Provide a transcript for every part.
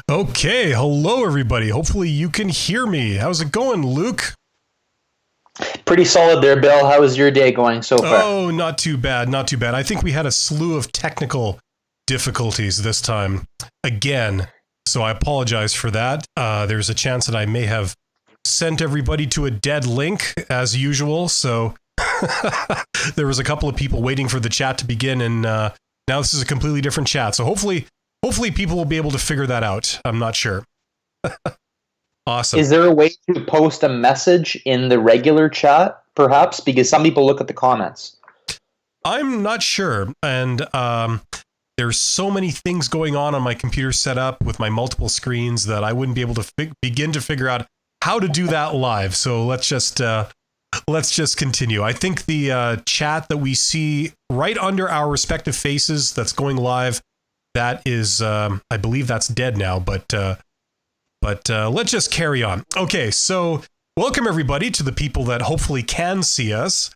Okay, hello everybody. Hopefully you can hear me. How's it going, Luke? Pretty solid there, Bill. How is your day going so far? Oh, not too bad, not too bad. I think we had a slew of technical difficulties this time again, so I apologize for that. There's a chance that I may have sent everybody to a dead link as usual, so there was a couple of people waiting for the chat to begin, and now this is a completely different chat. So hopefully people will be able to figure that out. I'm not sure. Awesome. Is there a way to post a message in the regular chat, perhaps? Because some people look at the comments. I'm not sure. And there's so many things going on my computer setup with my multiple screens that I wouldn't be able to begin to figure out how to do that live. So let's just continue. I think the chat that we see right under our respective faces that's going live, that is, I believe that's dead now, but let's just carry on. Okay, so welcome everybody to the people that hopefully can see us.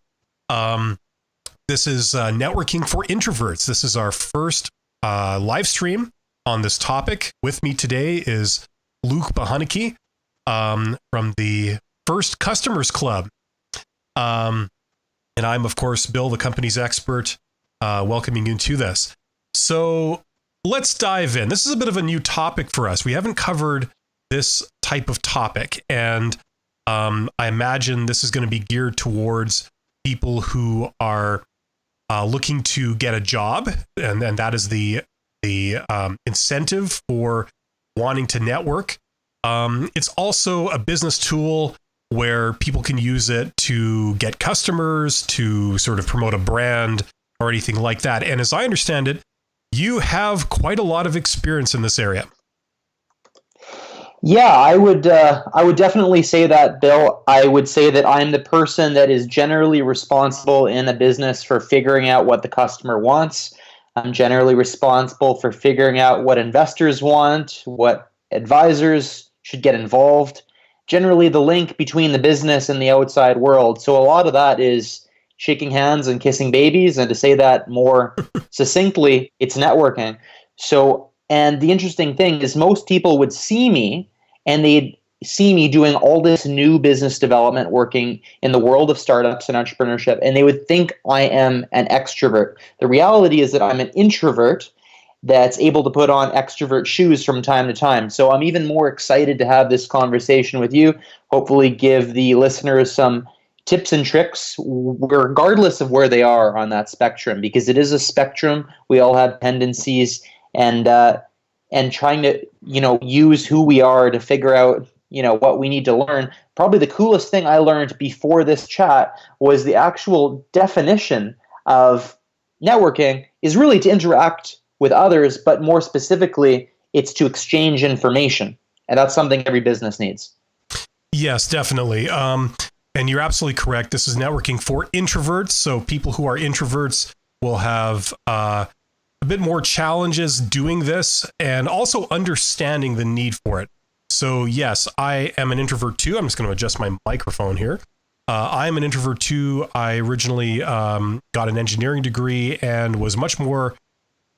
This is Networking for Introverts. This is our first live stream on this topic. With me today is Luc Bohunicky from the First Customers Club. And I'm, of course, Bill, the company's expert, welcoming you to this. So let's dive in. This is a bit of a new topic for us. We haven't covered this type of topic, and I imagine this is going to be geared towards people who are looking to get a job, and that is the incentive for wanting to network. It's also a business tool where people can use it to get customers, to sort of promote a brand or anything like that. And as I understand it, you have quite a lot of experience in this area. Yeah, I would definitely say that, Bill. I would say that I'm the person that is generally responsible in a business for figuring out what the customer wants. I'm generally responsible for figuring out what investors want, what advisors should get involved. Generally, the link between the business and the outside world. So a lot of that is shaking hands and kissing babies. And to say that more succinctly, it's networking. And the interesting thing is most people would see me and they'd see me doing all this new business development working in the world of startups and entrepreneurship, and they would think I am an extrovert. The reality is that I'm an introvert that's able to put on extrovert shoes from time to time. So I'm even more excited to have this conversation with you, hopefully give the listeners some tips and tricks, regardless of where they are on that spectrum, because it is a spectrum. We all have tendencies, and trying to use who we are to figure out what we need to learn. Probably the coolest thing I learned before this chat was the actual definition of networking is really to interact with others, but more specifically, it's to exchange information, and that's something every business needs. Yes, definitely. And you're absolutely correct. This is networking for introverts. So people who are introverts will have a bit more challenges doing this and also understanding the need for it. So yes, I am an introvert too. I'm just going to adjust my microphone here. I am an introvert too. I originally got an engineering degree and was much more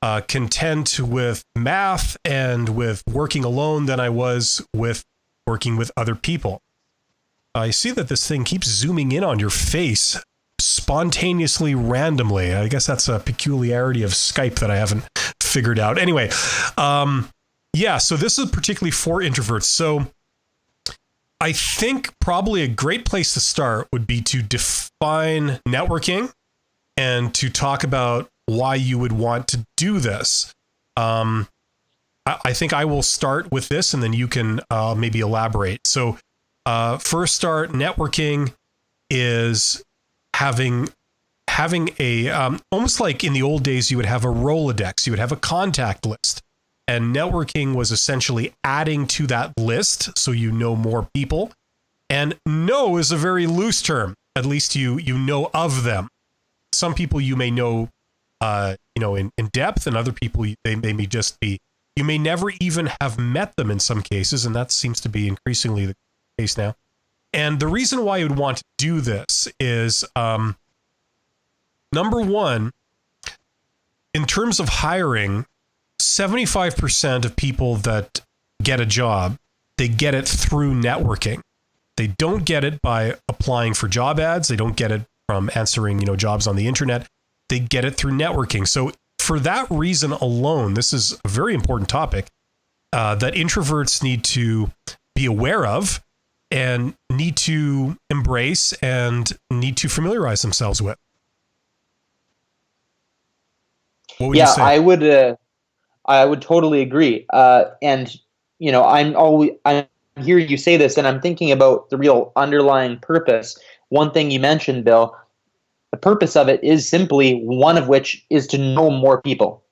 content with math and with working alone than I was with working with other people. I see that this thing keeps zooming in on your face spontaneously, randomly. I guess that's a peculiarity of Skype that I haven't figured out. Anyway, so this is particularly for introverts. So I think probably a great place to start would be to define networking and to talk about why you would want to do this. I think I will start with this and then you can maybe elaborate. So first start, networking is having a almost like in the old days you would have a Rolodex, you would have a contact list, and networking was essentially adding to that list so you know more people. And know is a very loose term. At least you know of them. Some people you may know in depth, and other people they may just be, you may never even have met them in some cases, and that seems to be increasingly the case now. And the reason why you would want to do this is, number one, in terms of hiring, 75% of people that get a job, they get it through networking. They don't get it by applying for job ads. They don't get it from answering, jobs on the internet. They get it through networking. So for that reason alone, this is a very important topic that introverts need to be aware of and need to embrace and need to familiarize themselves with. What would you say? I would totally agree. And I'm hearing you say this, and I'm thinking about the real underlying purpose. One thing you mentioned, Bill, the purpose of it is simply one of which is to know more people.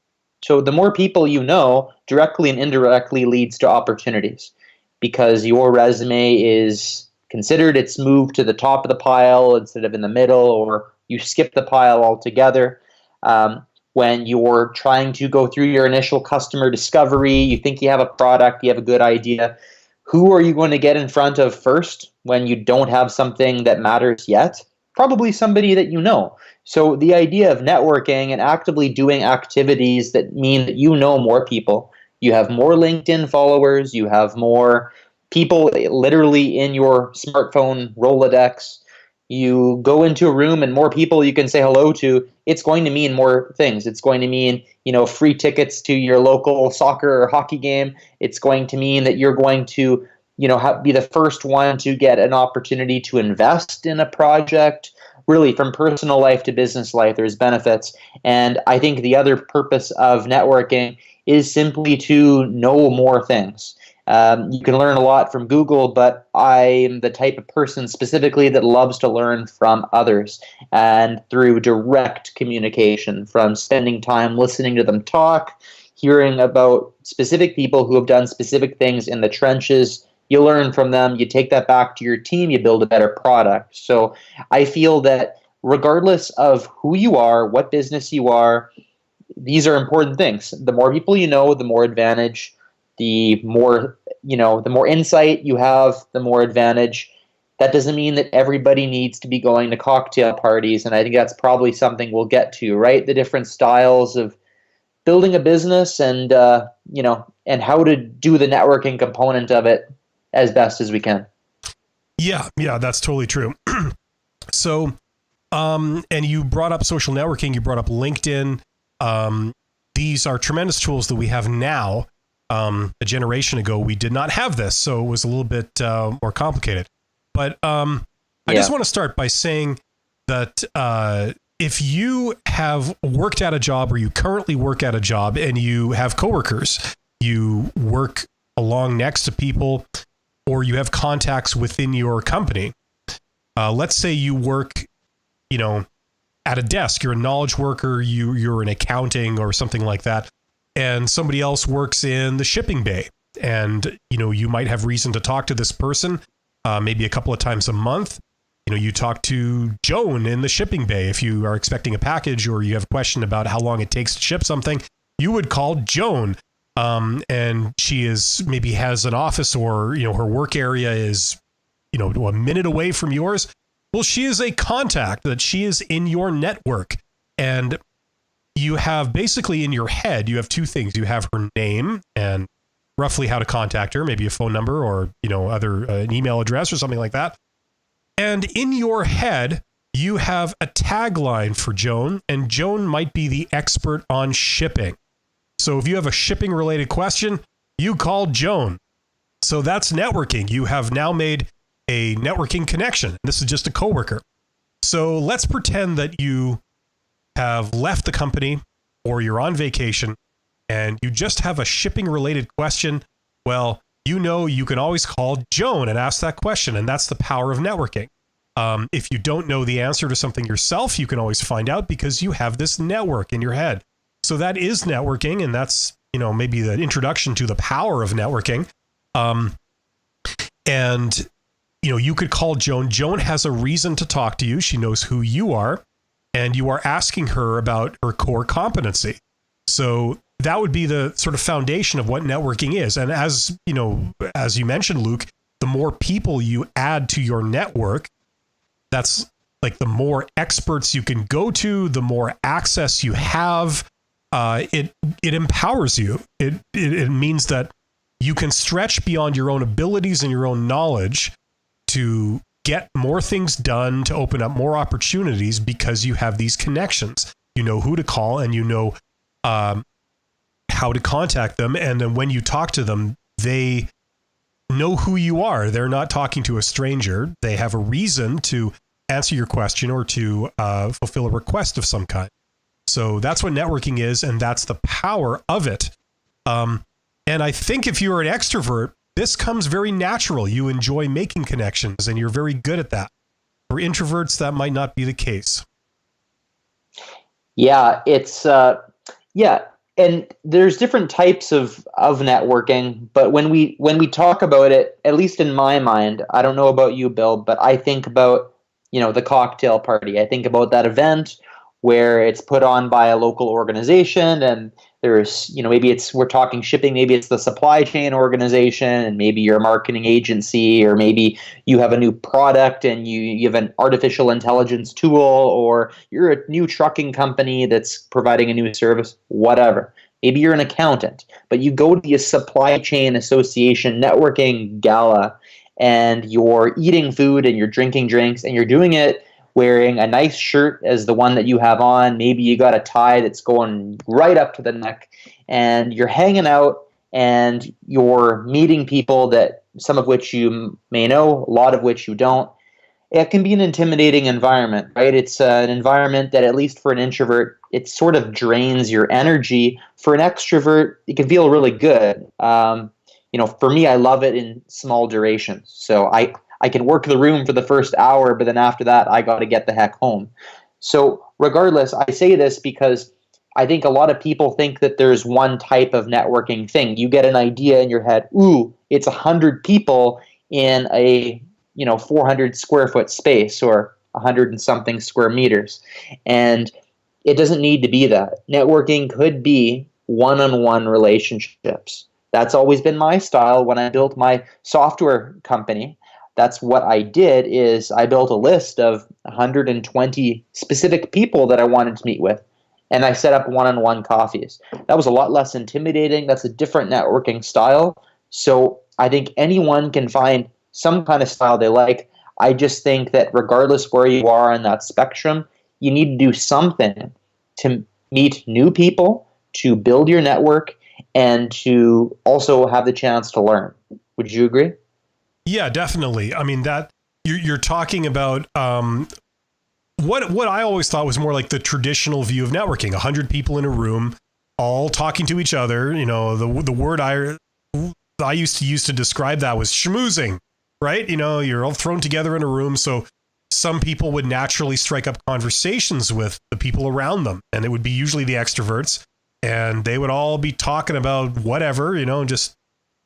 So the more people you know, directly and indirectly leads to opportunities, because your resume is considered, it's moved to the top of the pile instead of in the middle, or you skip the pile altogether. When you're trying to go through your initial customer discovery, you think you have a product, you have a good idea. Who are you going to get in front of first when you don't have something that matters yet? Probably somebody that you know. So the idea of networking and actively doing activities that mean that you know more people, you have more LinkedIn followers, you have more people literally in your smartphone Rolodex, you go into a room and more people you can say hello to, it's going to mean more things. It's going to mean, free tickets to your local soccer or hockey game. It's going to mean that you're going to, be the first one to get an opportunity to invest in a project. Really, from personal life to business life, there's benefits. And I think the other purpose of networking is simply to know more things. You can learn a lot from Google, but I'm the type of person specifically that loves to learn from others, and through direct communication, from spending time listening to them talk, hearing about specific people who have done specific things in the trenches. You learn from them, you take that back to your team, you build a better product. So I feel that regardless of who you are, what business you are, these are important things. The more people you know, the more advantage. The more insight you have, the more advantage. That doesn't mean that everybody needs to be going to cocktail parties, and I think that's probably something we'll get to, right? The different styles of building a business and how to do the networking component of it as best as we can. Yeah, that's totally true. So, and you brought up social networking, you brought up LinkedIn. These are tremendous tools that we have now. A generation ago, we did not have this, so it was a little bit more complicated. But I just want to start by saying that if you have worked at a job or you currently work at a job and you have coworkers, you work along next to people, or you have contacts within your company. Let's say you work, at a desk, you're a knowledge worker, you're in accounting or something like that, and somebody else works in the shipping bay, and you might have reason to talk to this person maybe a couple of times a month. You talk to Joan in the shipping bay if you are expecting a package or you have a question about how long it takes to ship something. You would call Joan, and she maybe has an office, or her work area is a minute away from yours. Well, she is a contact, that she is in your network, and you have basically in your head, you have two things. You have her name and roughly how to contact her, maybe a phone number or, an email address or something like that. And in your head, you have a tagline for Joan, and Joan might be the expert on shipping. So if you have a shipping related question, you call Joan. So that's networking. You have now made a networking connection. This is just a coworker. So let's pretend that you have left the company or you're on vacation and you just have a shipping related question. Well, you can always call Joan and ask that question, and that's the power of networking. If you don't know the answer to something yourself, you can always find out because you have this network in your head. So that is networking, and that's, maybe the introduction to the power of networking. And you could call Joan. Joan has a reason to talk to you. She knows who you are, and you are asking her about her core competency. So that would be the sort of foundation of what networking is. And as you mentioned, Luke, the more people you add to your network, that's like the more experts you can go to, the more access you have. It empowers you. It means that you can stretch beyond your own abilities and your own knowledge to get more things done, to open up more opportunities because you have these connections. You know who to call, and you know how to contact them. And then when you talk to them, they know who you are. They're not talking to a stranger. They have a reason to answer your question or to fulfill a request of some kind. So that's what networking is, and that's the power of it. And I think if you're an extrovert, this comes very natural. You enjoy making connections, and you're very good at that. For introverts, that might not be the case. Yeah, it's and there's different types of networking, but when we talk about it, at least in my mind, I don't know about you, Bill, but I think about, the cocktail party. I think about that event where it's put on by a local organization, and there's, maybe we're talking shipping, maybe it's the supply chain organization, and maybe you're a marketing agency, or maybe you have a new product and you have an artificial intelligence tool, or you're a new trucking company that's providing a new service, whatever. Maybe you're an accountant, but you go to the supply chain association networking gala, and you're eating food and you're drinking drinks, and you're doing it wearing a nice shirt as the one that you have on. Maybe you got a tie that's going right up to the neck, and you're hanging out and you're meeting people that some of which you may know, a lot of which you don't. It can be an intimidating environment, right? It's an environment that, at least for an introvert, it sort of drains your energy. For an extrovert, it can feel really good. For me, I love it in small durations. So I can work the room for the first hour, but then after that, I got to get the heck home. So regardless, I say this because I think a lot of people think that there's one type of networking thing. You get an idea in your head, ooh, it's 100 people in a 400 square foot space, or 100 and something square meters. And it doesn't need to be that. Networking could be one-on-one relationships. That's always been my style. When I built my software company, that's what I did. Is I built a list of 120 specific people that I wanted to meet with, and I set up one-on-one coffees. That was a lot less intimidating. That's a different networking style. So I think anyone can find some kind of style they like. I just think that regardless where you are on that spectrum, you need to do something to meet new people, to build your network, and to also have the chance to learn. Would you agree? Yeah, definitely. I mean, that you're talking about what I always thought was more like the traditional view of networking: 100 people in a room, all talking to each other. The word I used to use to describe that was schmoozing, right? You're all thrown together in a room, so some people would naturally strike up conversations with the people around them, and it would be usually the extroverts, and they would all be talking about whatever, just.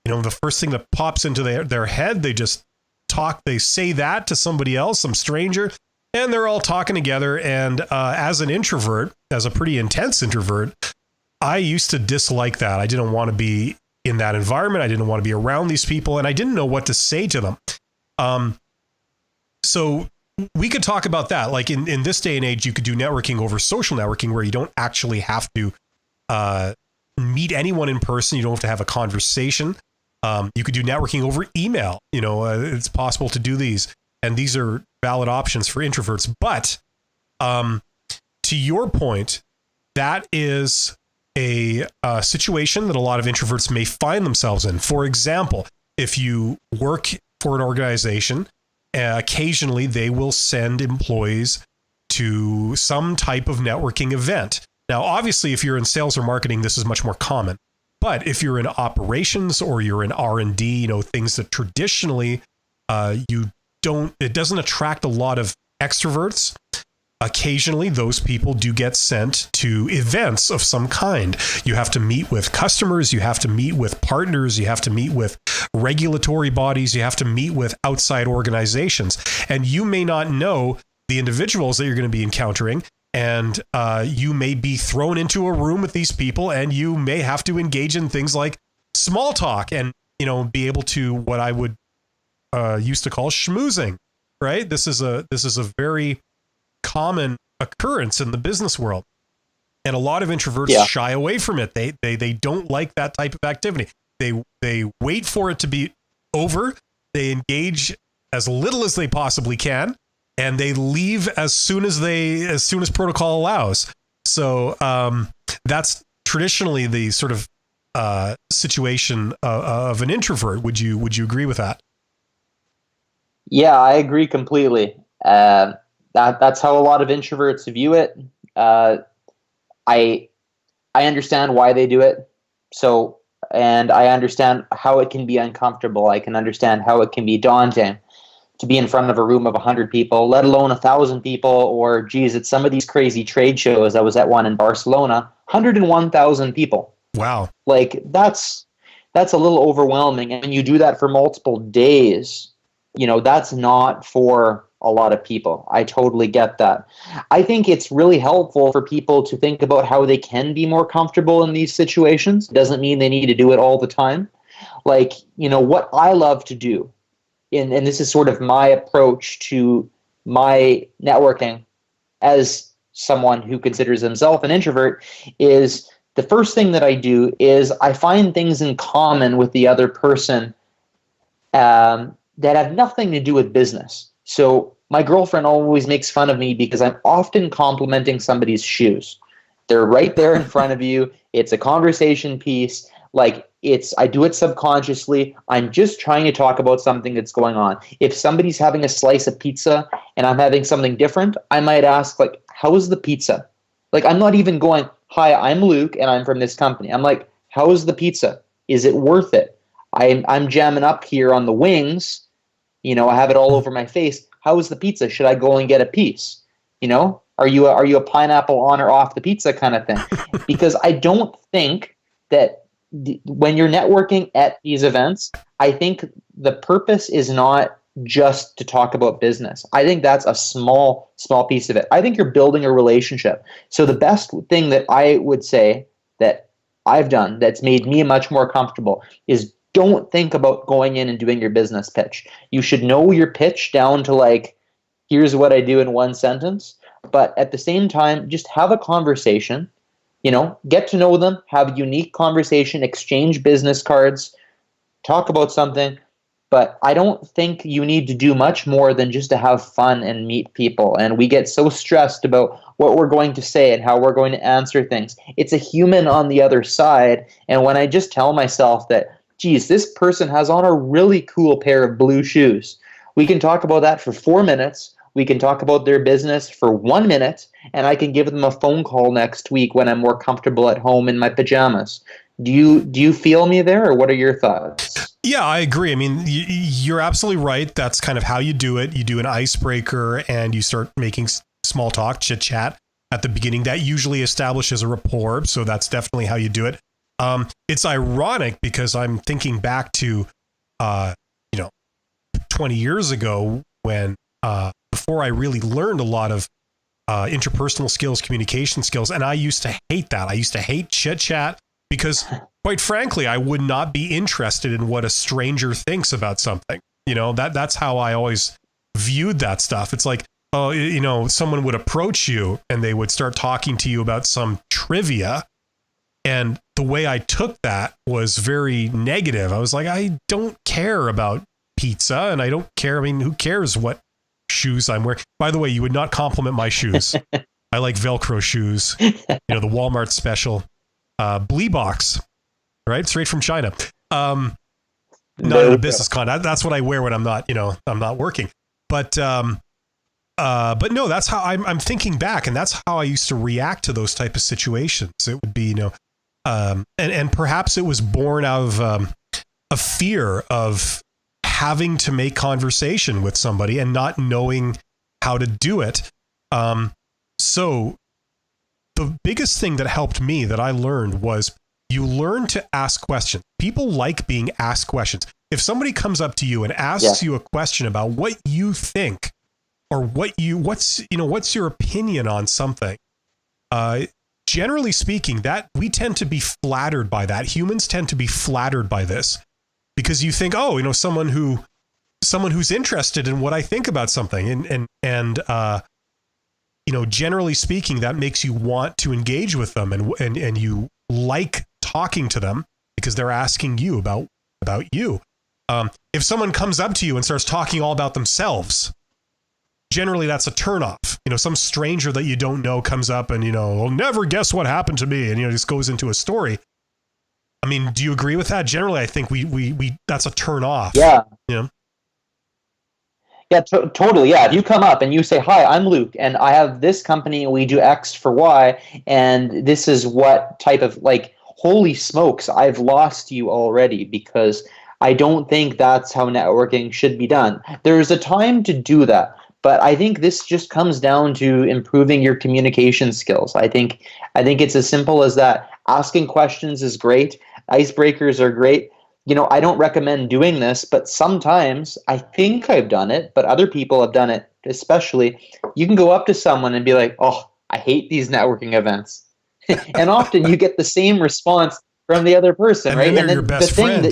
The first thing that pops into their head, they just talk, they say that to somebody else, some stranger, and they're all talking together. And as an introvert, as a pretty intense introvert, I used to dislike that. I didn't want to be in that environment. I didn't want to be around these people, and I didn't know what to say to them. So we could talk about that. Like in this day and age, you could do networking over social networking, where you don't actually have to meet anyone in person. You don't have to have a conversation. You could do networking over email. It's possible to do these, and these are valid options for introverts. But to your point, that is a situation that a lot of introverts may find themselves in. For example, if you work for an organization, occasionally they will send employees to some type of networking event. Now, obviously, if you're in sales or marketing, this is much more common. But if you're in operations or you're in R&D, things that traditionally it doesn't attract a lot of extroverts. Occasionally, those people do get sent to events of some kind. You have to meet with customers, you have to meet with partners, you have to meet with regulatory bodies, you have to meet with outside organizations. And you may not know the individuals that you're going to be encountering. And you may be thrown into a room with these people, and you may have to engage in things like small talk and, be able to what I would used to call schmoozing, right? This is a very common occurrence in the business world. And a lot of introverts shy away from it. They don't like that type of activity. they wait for it to be over. They engage as little as they possibly can, and they leave as soon as protocol allows. So that's traditionally the sort of situation of an introvert. Would you agree with that? Yeah, I agree completely. That's how a lot of introverts view it. I understand why they do it. So, and I understand how it can be uncomfortable. I can understand how it can be daunting to be in front of a room of 100 people, let alone 1,000 people, or geez, at some of these crazy trade shows. I was at one in Barcelona, 101,000 people. Wow. Like that's a little overwhelming. And when you do that for multiple days, that's not for a lot of people. I totally get that. I think it's really helpful for people to think about how they can be more comfortable in these situations. It doesn't mean they need to do it all the time. Like, what I love to do, and this is sort of my approach to my networking as someone who considers himself an introvert, is the first thing that I do is I find things in common with the other person that have nothing to do with business. So my girlfriend always makes fun of me because I'm often complimenting somebody's shoes. They're right there in front of you. It's a conversation piece. Like I do it subconsciously. I'm just trying to talk about something that's going on. If somebody's having a slice of pizza and I'm having something different, I might ask, like, how is the pizza? Like, I'm not even going, hi, I'm Luke and I'm from this company. I'm like, how is the pizza? Is it worth it? I'm jamming up here on the wings. I have it all over my face. How is the pizza? Should I go and get a piece? Are you a pineapple on or off the pizza kind of thing? Because I don't think that when you're networking at these events, I think the purpose is not just to talk about business. I think that's a small piece of it. I think you're building a relationship. So the best thing that I would say that I've done that's made me much more comfortable is don't think about going in and doing your business pitch. You should know your pitch down to like, here's what I do in one sentence. But at the same time, just have a conversation, get to know them, have a unique conversation, exchange business cards, talk about something. But I don't think you need to do much more than just to have fun and meet people. And we get so stressed about what we're going to say and how we're going to answer things. It's a human on the other side. And when I just tell myself that, geez, this person has on a really cool pair of blue shoes, we can talk about that for 4 minutes. We can talk about their business for 1 minute, and I can give them a phone call next week when I'm more comfortable at home in my pajamas. Do you feel me there, or what are your thoughts? Yeah, I agree. I mean, you're absolutely right. That's kind of how you do it. You do an icebreaker and you start making small talk, chit chat at the beginning. That usually establishes a rapport. So that's definitely how you do it. It's ironic because I'm thinking back to, 20 years ago when, before I really learned a lot of interpersonal skills, communication skills. And I used to hate that. I used to hate chit chat because, quite frankly, I would not be interested in what a stranger thinks about something. That's how I always viewed that stuff. It's like, someone would approach you and they would start talking to you about some trivia. And the way I took that was very negative. I was like, I don't care about pizza and I don't care. I mean, who cares what shoes I'm wearing? By the way, you would not compliment my shoes. I like Velcro shoes, the Walmart special, Blee box, right? Straight from China. Not in a business con. That's what I wear when I'm not, I'm not working. But no, that's how I'm thinking back. And that's how I used to react to those type of situations. It would be, and perhaps it was born out of a fear of having to make conversation with somebody and not knowing how to do it. So the biggest thing that helped me that I learned was you learn to ask questions. People like being asked questions. If somebody comes up to you and asks you a question about what you think or what's your opinion on something, generally speaking, that we tend to be flattered by that. Humans tend to be flattered by this because you think, someone who's interested in what I think about something, and generally speaking, that makes you want to engage with them and you like talking to them. because they're asking you about you. If someone comes up to you and starts talking all about themselves, generally that's a turnoff. Some stranger that you don't know comes up and, will never guess what happened to me. And, just goes into a story. I mean, do you agree with that? Generally, I think we that's a turn off. Yeah. Yeah, totally. Yeah. If you come up and you say, hi, I'm Luke, and I have this company and we do X for Y, and this is what type of, holy smokes, I've lost you already, because I don't think that's how networking should be done. There's a time to do that. But I think this just comes down to improving your communication skills. I think it's as simple as that. Asking questions is great. Icebreakers are great. I don't recommend doing this, but sometimes I think I've done it, but other people have done it especially. You can go up to someone and be like, oh, I hate these networking events. And often you get the same response from the other person, and right? Then your best friend.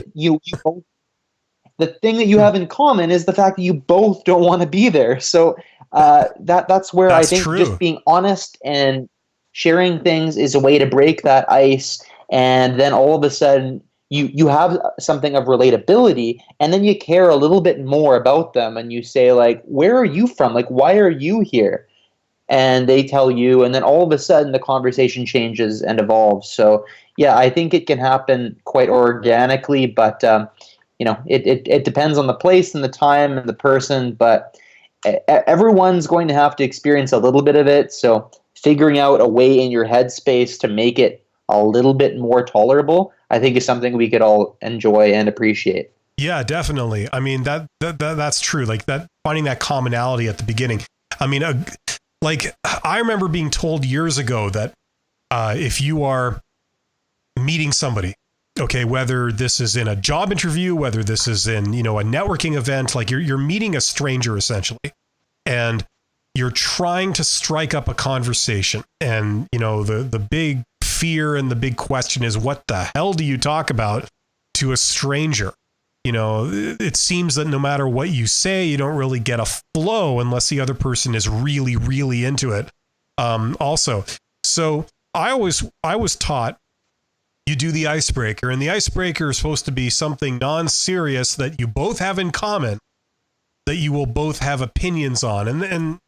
The thing that you have in common is the fact that you both don't want to be there. So that's where I think true. Just being honest and sharing things is a way to break that ice. And then all of a sudden you have something of relatability, and then you care a little bit more about them. And you say, where are you from? Why are you here? And they tell you, and then all of a sudden the conversation changes and evolves. So yeah, I think it can happen quite organically, but it depends on the place and the time and the person, but everyone's going to have to experience a little bit of it. So figuring out a way in your headspace to make it a little bit more tolerable, I think, is something we could all enjoy and appreciate. Yeah, definitely. I mean, that's true. That, finding that commonality at the beginning. I mean, I remember being told years ago that if you are meeting somebody, okay, whether this is in a job interview, whether this is in, a networking event, you're meeting a stranger essentially, and you're trying to strike up a conversation. And, the big fear and the big question is, what the hell do you talk about to a stranger? It seems that no matter what you say, you don't really get a flow unless the other person is really, really into it. Also, so I was taught, you do the icebreaker, and the icebreaker is supposed to be something non-serious that you both have in common, that you will both have opinions on. And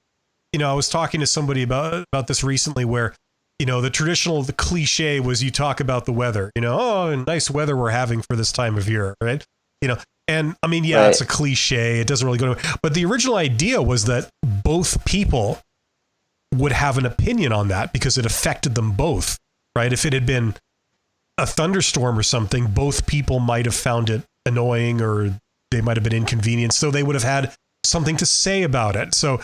I was talking to somebody about this recently, where, the cliche was you talk about the weather, oh, nice weather we're having for this time of year, right? And I mean, yeah, right. It's a cliche. It doesn't really go to, but the original idea was that both people would have an opinion on that because it affected them both, right? If it had been a thunderstorm or something, both people might have found it annoying, or they might have been inconvenienced. So they would have had something to say about it. So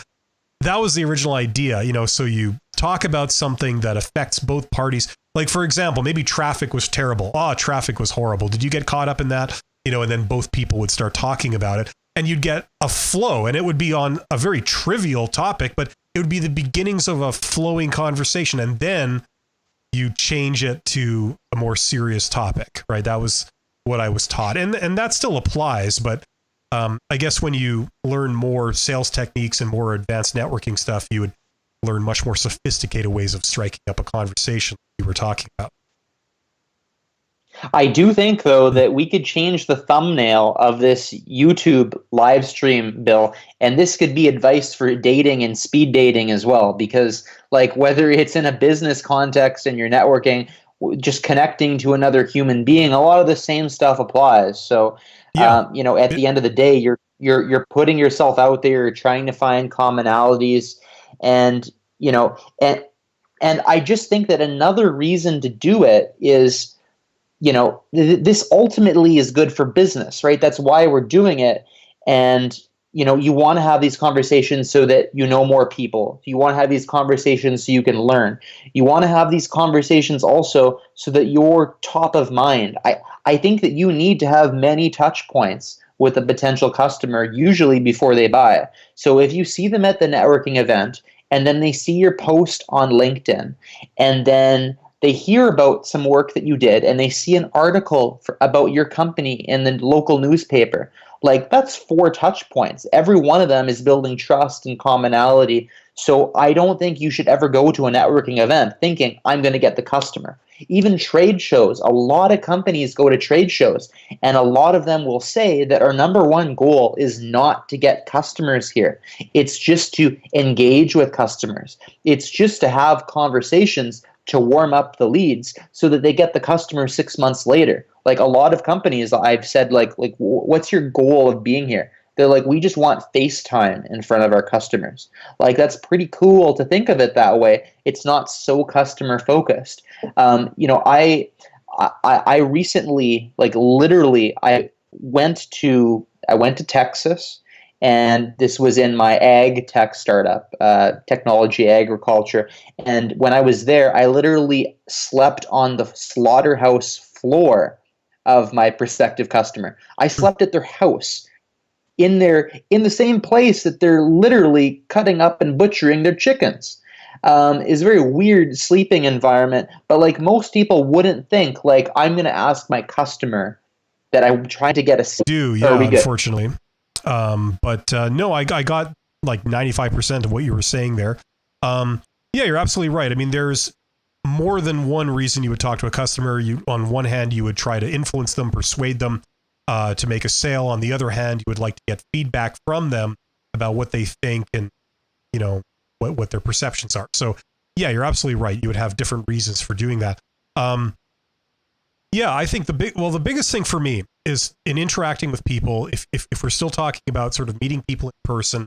that was the original idea, so you talk about something that affects both parties. Like, for example, maybe traffic was terrible. Oh, traffic was horrible. Did you get caught up in that? And then both people would start talking about it, and you'd get a flow, and it would be on a very trivial topic, but it would be the beginnings of a flowing conversation. And then you change it to a more serious topic, right? That was what I was taught. And that still applies, but I guess when you learn more sales techniques and more advanced networking stuff, you would learn much more sophisticated ways of striking up a conversation you were talking about. I do think, though, that we could change the thumbnail of this YouTube live stream, Bill, and this could be advice for dating and speed dating as well, because whether it's in a business context and you're networking, just connecting to another human being, a lot of the same stuff applies. So, yeah. At the end of the day, you're putting yourself out there, you're trying to find commonalities, and I just think that another reason to do it is, this ultimately is good for business, right? That's why we're doing it. And, you want to have these conversations so that you know more people. You want to have these conversations so you can learn. You want to have these conversations also so that you're top of mind. I think that you need to have many touch points with a potential customer, usually before they buy. So if you see them at the networking event, and then they see your post on LinkedIn, and then they hear about some work that you did, and they see an article about your company in the local newspaper, that's 4 touch points. Every one of them is building trust and commonality. So I don't think you should ever go to a networking event thinking, I'm going to get the customer. Even trade shows, a lot of companies go to trade shows, and a lot of them will say that our number one goal is not to get customers here. It's just to engage with customers. It's just to have conversations to warm up the leads so that they get the customer 6 months later. Like a lot of companies, I've said, like what's your goal of being here? They're like, we just want FaceTime in front of our customers. Like, that's pretty cool to think of it that way. It's not so customer focused. I recently, like literally, I went to Texas, and this was in my ag tech startup, technology agriculture. And when I was there, I literally slept on the slaughterhouse floor of my prospective customer. I slept at their house, in the same place that they're literally cutting up and butchering their chickens. Is a very weird sleeping environment, but like most people wouldn't think, like, I'm going to ask my customer that I'm trying to get a seat. Yeah, unfortunately. No, I got like 95% of what you were saying there. Yeah, you're absolutely right. I mean, there's more than one reason you would talk to a customer. On one hand, you would try to influence them, persuade them to make a sale. On the other hand, you would like to get feedback from them about what they think and, what their perceptions are. So yeah, you're absolutely right. You would have different reasons for doing that. Yeah, I think the biggest thing for me is in interacting with people, if we're still talking about sort of meeting people in person,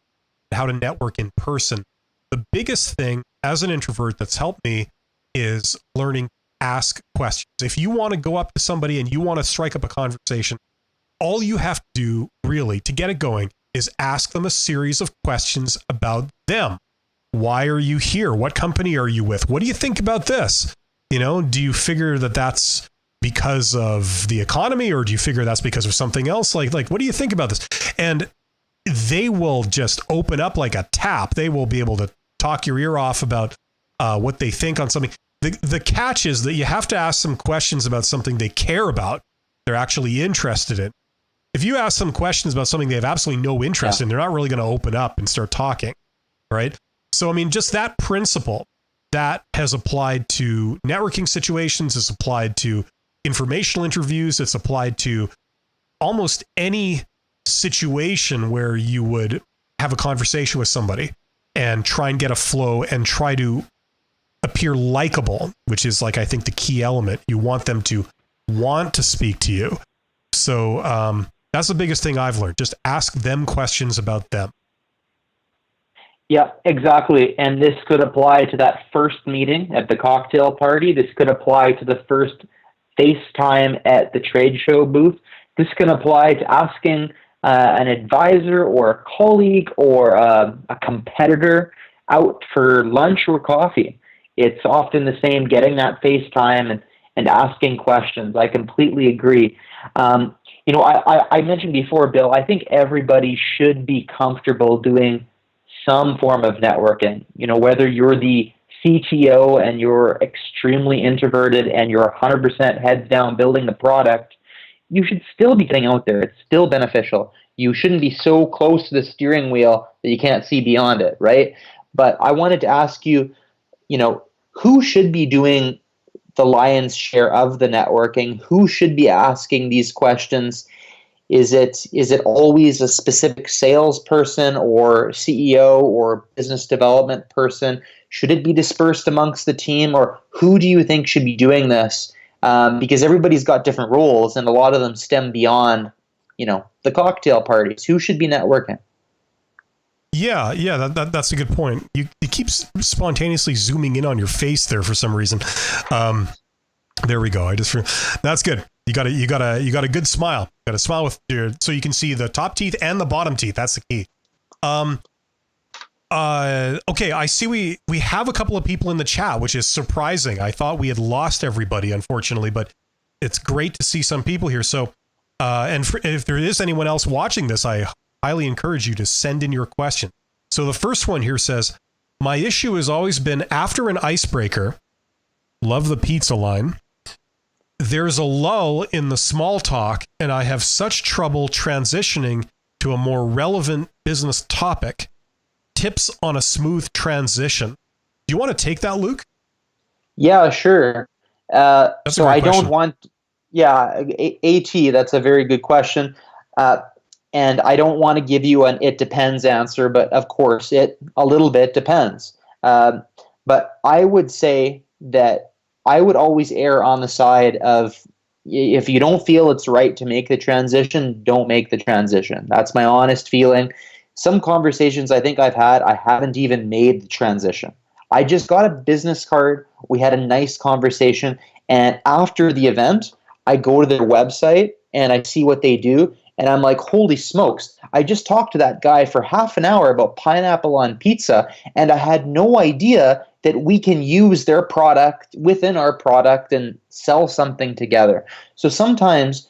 how to network in person, the biggest thing as an introvert that's helped me is learning to ask questions. If you want to go up to somebody and you want to strike up a conversation, all you have to do really to get it going is ask them a series of questions about them. Why are you here? What company are you with? What do you think about this? Do you figure that that's because of the economy, or do you figure that's because of something else? Like, what do you think about this? And they will just open up like a tap. They will be able to talk your ear off about what they think on something. The catch is that you have to ask them questions about something they care about, they're actually interested in. If you ask them questions about something they have absolutely no interest in, they're not really going to open up and start talking, right? So, I mean, just that principle that has applied to networking situations, it's applied to informational interviews, it's applied to almost any situation where you would have a conversation with somebody and try and get a flow and try to appear likable, which is like, I think the key element. You want them to want to speak to you. So that's the biggest thing I've learned. Just ask them questions about them. Yeah, exactly. And this could apply to that first meeting at the cocktail party. This could apply to the first FaceTime at the trade show booth. This can apply to asking an advisor or a colleague or a competitor out for lunch or coffee. It's often the same, getting that FaceTime and asking questions. I completely agree. I mentioned before, Bill, I think everybody should be comfortable doing some form of networking. Whether you're the CTO and you're extremely introverted and you're 100% heads down building the product, you should still be getting out there. It's still beneficial. You shouldn't be so close to the steering wheel that you can't see beyond it, right? But I wanted to ask you, who should be doing the lion's share of the networking? Who should be asking these questions? Is it always a specific salesperson or CEO or business development person? Should it be dispersed amongst the team, or who do you think should be doing this? Because everybody's got different roles, and a lot of them stem beyond, the cocktail parties. Who should be networking? Yeah, that's a good point. You keep spontaneously zooming in on your face there for some reason. There we go. That's good. You got a good smile. You got to smile with so you can see the top teeth and the bottom teeth. That's the key. Okay, I see we have a couple of people in the chat, which is surprising. I thought we had lost everybody, unfortunately, but it's great to see some people here. So, if there is anyone else watching this, I highly encourage you to send in your question. So the first one here says, my issue has always been after an icebreaker, love the pizza line, there's a lull in the small talk, and I have such trouble transitioning to a more relevant business topic. Tips on a smooth transition. Do you want to take that, Luc? Yeah, sure. That's a So great I don't question. want, yeah, AT, that's a very good question. Uh, and I don't want to give you an it depends answer, but of course, it a little bit depends. Um, but I would say that I would always err on the side of if you don't feel it's right to make the transition, don't make the transition. That's my honest feeling. Some conversations I think I've had, I haven't even made the transition. I just got a business card. We had a nice conversation. And after the event, I go to their website and I see what they do. And I'm like, holy smokes, I just talked to that guy for half an hour about pineapple on pizza. And I had no idea that we can use their product within our product and sell something together. So sometimes,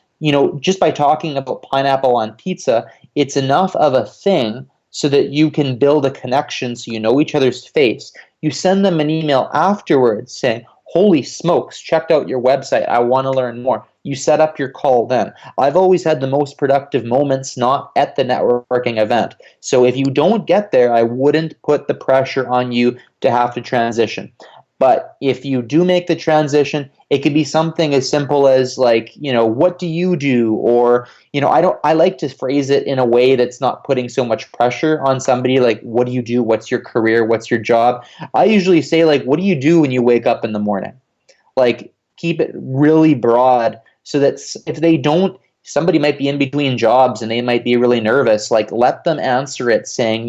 just by talking about pineapple on pizza, it's enough of a thing so that you can build a connection so you know each other's face. You send them an email afterwards saying, holy smokes, checked out your website. I want to learn more. You set up your call then. I've always had the most productive moments not at the networking event. So if you don't get there, I wouldn't put the pressure on you to have to transition. But if you do make the transition, it could be something as simple as like, what do you do? Or, I like to phrase it in a way that's not putting so much pressure on somebody like, what do you do? What's your career? What's your job? I usually say like, what do you do when you wake up in the morning? Like keep it really broad so that if they don't, somebody might be in between jobs and they might be really nervous. Like let them answer it saying,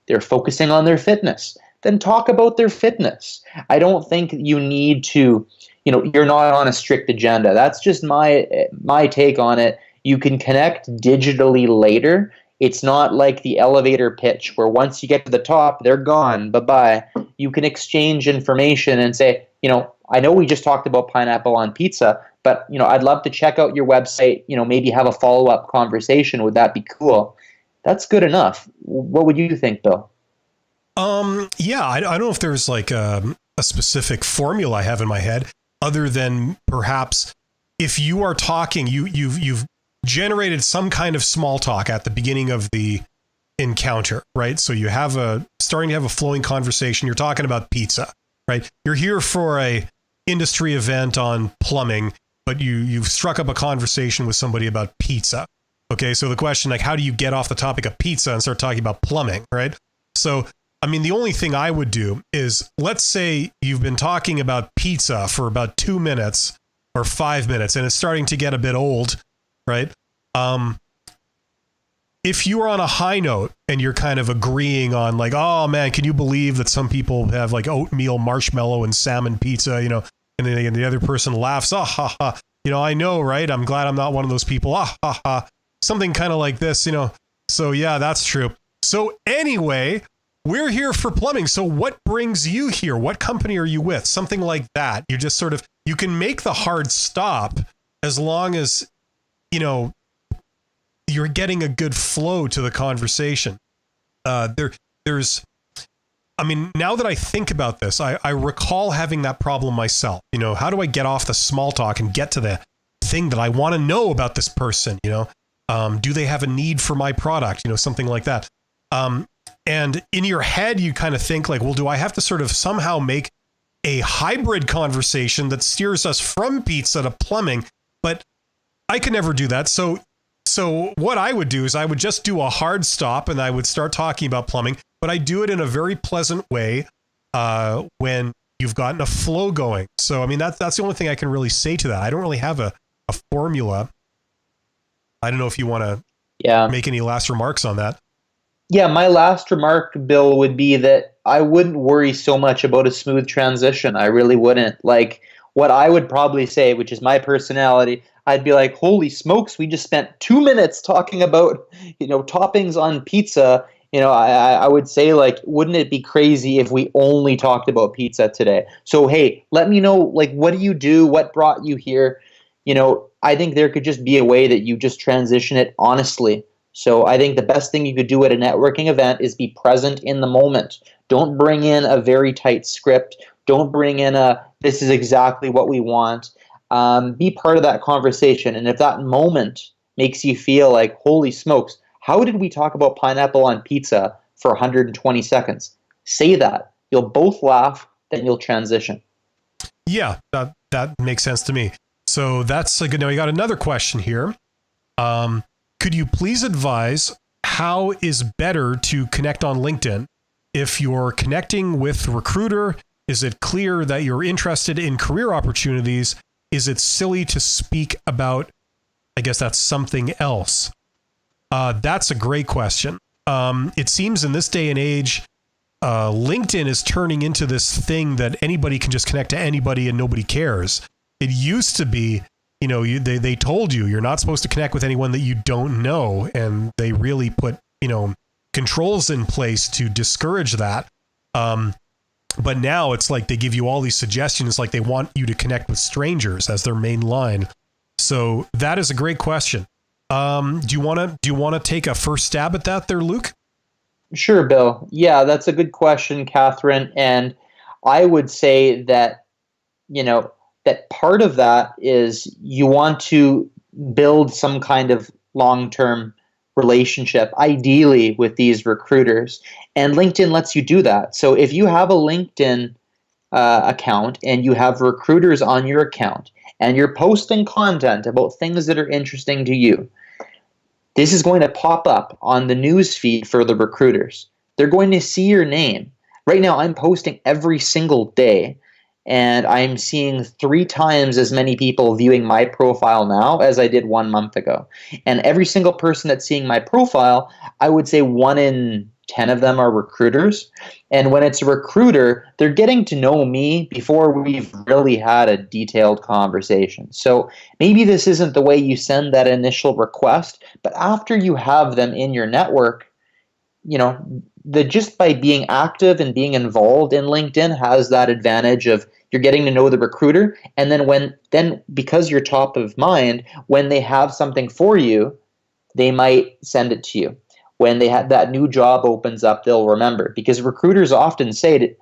they're focusing on their fitness. Then talk about their fitness. I don't think you need to, you're not on a strict agenda. That's just my take on it. You can connect digitally later. It's not like the elevator pitch where once you get to the top, they're gone. Bye-bye. You can exchange information and say, I know we just talked about pineapple on pizza, but I'd love to check out your website, maybe have a follow-up conversation. Would that be cool? That's good enough. What would you think, Bill? Yeah, I don't know if there's like a specific formula I have in my head, other than perhaps if you are talking, you've generated some kind of small talk at the beginning of the encounter, right? So you have starting to have a flowing conversation. You're talking about pizza, right? You're here for a industry event on plumbing, but you've struck up a conversation with somebody about pizza. Okay, so the question, like, how do you get off the topic of pizza and start talking about plumbing, right? So I mean, the only thing I would do is, let's say you've been talking about pizza for about 2 minutes or 5 minutes, and it's starting to get a bit old, right? If you are on a high note and you're kind of agreeing on like, oh man, can you believe that some people have like oatmeal, marshmallow, and salmon pizza, and then the other person laughs, ah ha ha, I know, right? I'm glad I'm not one of those people, ah ha ha, something kind of like this, So yeah, that's true. So anyway, we're here for plumbing. So what brings you here? What company are you with? Something like that. You just sort of, you can make the hard stop as long as, you're getting a good flow to the conversation. There's, I mean, now that I think about this, I recall having that problem myself. How do I get off the small talk and get to the thing that I want to know about this person? Do they have a need for my product? Something like that. And in your head, you kind of think like, well, do I have to sort of somehow make a hybrid conversation that steers us from pizza to plumbing? But I can never do that. So what I would do is I would just do a hard stop and I would start talking about plumbing, but I do it in a very pleasant way when you've gotten a flow going. So, I mean, that's the only thing I can really say to that. I don't really have a formula. I don't know if you want to make any last remarks on that. Yeah, my last remark, Bill, would be that I wouldn't worry so much about a smooth transition. I really wouldn't. Like, what I would probably say, which is my personality, I'd be like, holy smokes, we just spent 2 minutes talking about, toppings on pizza. I would say, like, wouldn't it be crazy if we only talked about pizza today? So, hey, let me know, like, what do you do? What brought you here? I think there could just be a way that you just transition it honestly. So I think the best thing you could do at a networking event is be present in the moment. Don't bring in a very tight script. Don't bring in this is exactly what we want. Be part of that conversation. And if that moment makes you feel like, holy smokes, how did we talk about pineapple on pizza for 120 seconds? Say that. You'll both laugh, then you'll transition. Yeah, that makes sense to me. So that's a good. Now we got another question here. Could you please advise how is better to connect on LinkedIn? If you're connecting with a recruiter, is it clear that you're interested in career opportunities? Is it silly to speak about, I guess that's something else? That's a great question. It seems in this day and age, LinkedIn is turning into this thing that anybody can just connect to anybody and nobody cares. It used to be, they told you you're not supposed to connect with anyone that you don't know. And they really put, controls in place to discourage that. But now it's like they give you all these suggestions, like they want you to connect with strangers as their main line. So that is a great question. Do you want to take a first stab at that there, Luc? Sure, Bill. Yeah, that's a good question, Catherine. And I would say that, that part of that is you want to build some kind of long-term relationship, ideally with these recruiters. And LinkedIn lets you do that. So if you have a LinkedIn account and you have recruiters on your account and you're posting content about things that are interesting to you, this is going to pop up on the news feed for the recruiters. They're going to see your name. Right now, I'm posting every single day, and I'm seeing 3 times as many people viewing my profile now as I did 1 month ago. And every single person that's seeing my profile, I would say 1 in 10 of them are recruiters. And when it's a recruiter, they're getting to know me before we've really had a detailed conversation. So maybe this isn't the way you send that initial request, but after you have them in your network, just by being active and being involved in LinkedIn has that advantage of you're getting to know the recruiter. And then because you're top of mind, when they have something for you, they might send it to you. When they have that new job opens up, they'll remember, because recruiters often say that,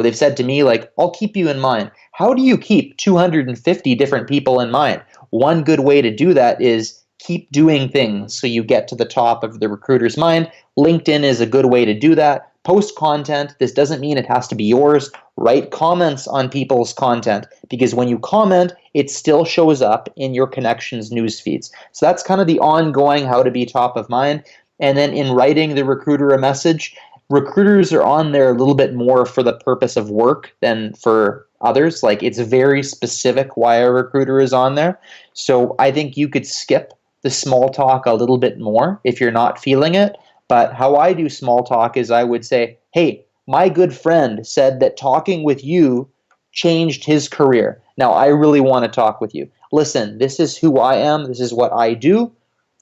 they've said to me, like, I'll keep you in mind. How do you keep 250 different people in mind? One good way to do that is keep doing things so you get to the top of the recruiter's mind. LinkedIn is a good way to do that. Post content. This doesn't mean it has to be yours. Write comments on people's content, because when you comment, it still shows up in your connections news feeds. So that's kind of the ongoing how to be top of mind. And then in writing the recruiter a message, recruiters are on there a little bit more for the purpose of work than for others. Like, it's very specific why a recruiter is on there. So I think you could skip the small talk a little bit more if you're not feeling it. But how I do small talk is I would say, hey, my good friend said that talking with you changed his career. Now I really want to talk with you. Listen, this is who I am. This is what I do.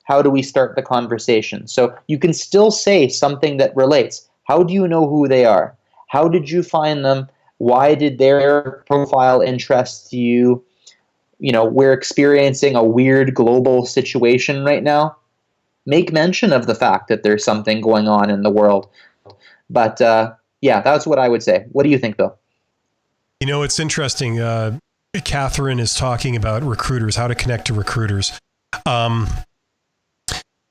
How do we start the conversation? So you can still say something that relates. How do you know who they are? How did you find them? Why did their profile interest you? We're experiencing a weird global situation right now. Make mention of the fact that there's something going on in the world. But yeah, that's what I would say. What do you think, Bill? It's interesting. Catherine is talking about recruiters, how to connect to recruiters.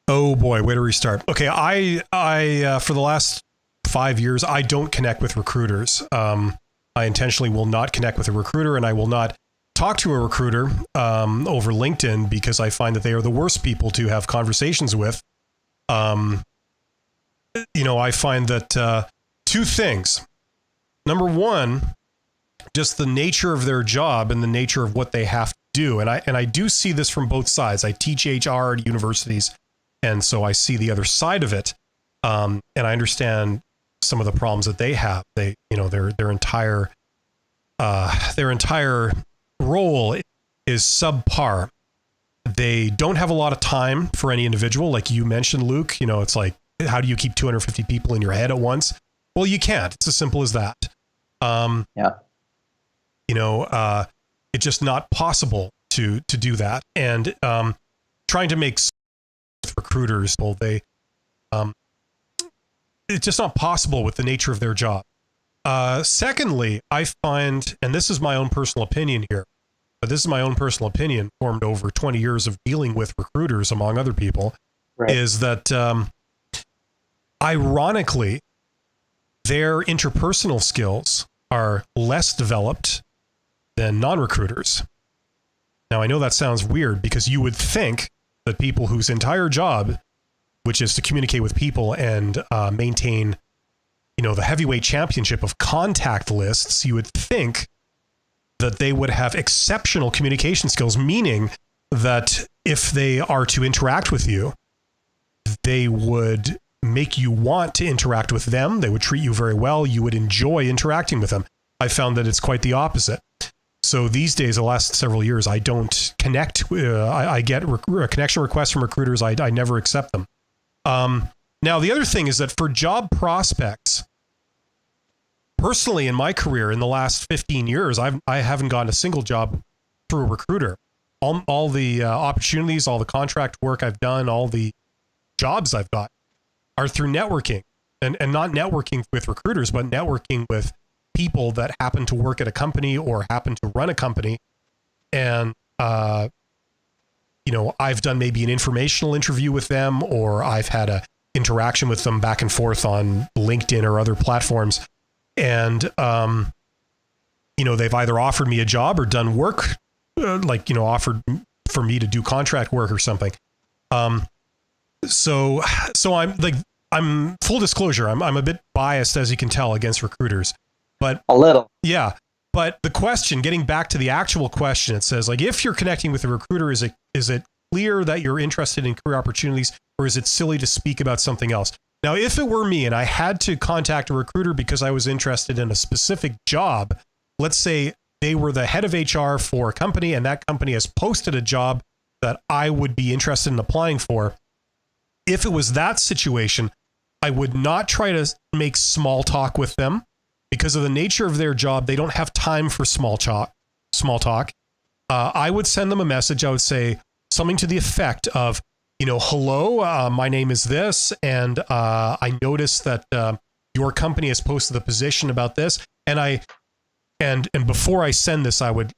Oh boy, where do we start? Okay, I for the last 5 years, I don't connect with recruiters. I intentionally will not connect with a recruiter, and I will not talk to a recruiter over LinkedIn, because I find that they are the worst people to have conversations with. I find that 2 things. Number one, just the nature of their job and the nature of what they have to do. And I do see this from both sides. I teach HR at universities, and so I see the other side of it. And I understand some of the problems that they have. Their entire role is subpar. They don't have a lot of time for any individual, like you mentioned, Luc. It's like, how do you keep 250 people in your head at once? Well, you can't. It's as simple as that. Yeah. It's just not possible to do that. And trying to make recruiters, it's just not possible with the nature of their job. Secondly, I find, and this is my own personal opinion here, but this is my own personal opinion formed over 20 years of dealing with recruiters, among other people, right, is that ironically, their interpersonal skills are less developed than non-recruiters. Now, I know that sounds weird because you would think that people whose entire job, which is to communicate with people and maintain, the heavyweight championship of contact lists, you would think that they would have exceptional communication skills, meaning that if they are to interact with you, they would make you want to interact with them. They would treat you very well. You would enjoy interacting with them. I found that it's quite the opposite. So these days, the last several years, I don't connect. I get connection requests from recruiters. I never accept them. Now, the other thing is that for job prospects, personally in my career in the last 15 years, I haven't gotten a single job through a recruiter. All the opportunities, all the contract work I've done, all the jobs I've got are through networking, and not networking with recruiters, but networking with people that happen to work at a company or happen to run a company. And, I've done maybe an informational interview with them, or I've had a interaction with them back and forth on LinkedIn or other platforms. And, they've either offered me a job or done work, offered for me to do contract work or something. So I'm full disclosure. I'm a bit biased, as you can tell, against recruiters, but a little. Yeah. But the question, getting back to the actual question, it says, if you're connecting with a recruiter, is it clear that you're interested in career opportunities, or is it silly to speak about something else? Now, if it were me and I had to contact a recruiter because I was interested in a specific job, let's say they were the head of HR for a company and that company has posted a job that I would be interested in applying for. If it was that situation, I would not try to make small talk with them because of the nature of their job. They don't have time for small talk. I would send them a message. I would say something to the effect of, hello, my name is this, and I noticed that your company has posted the position about this. And before I send this, I would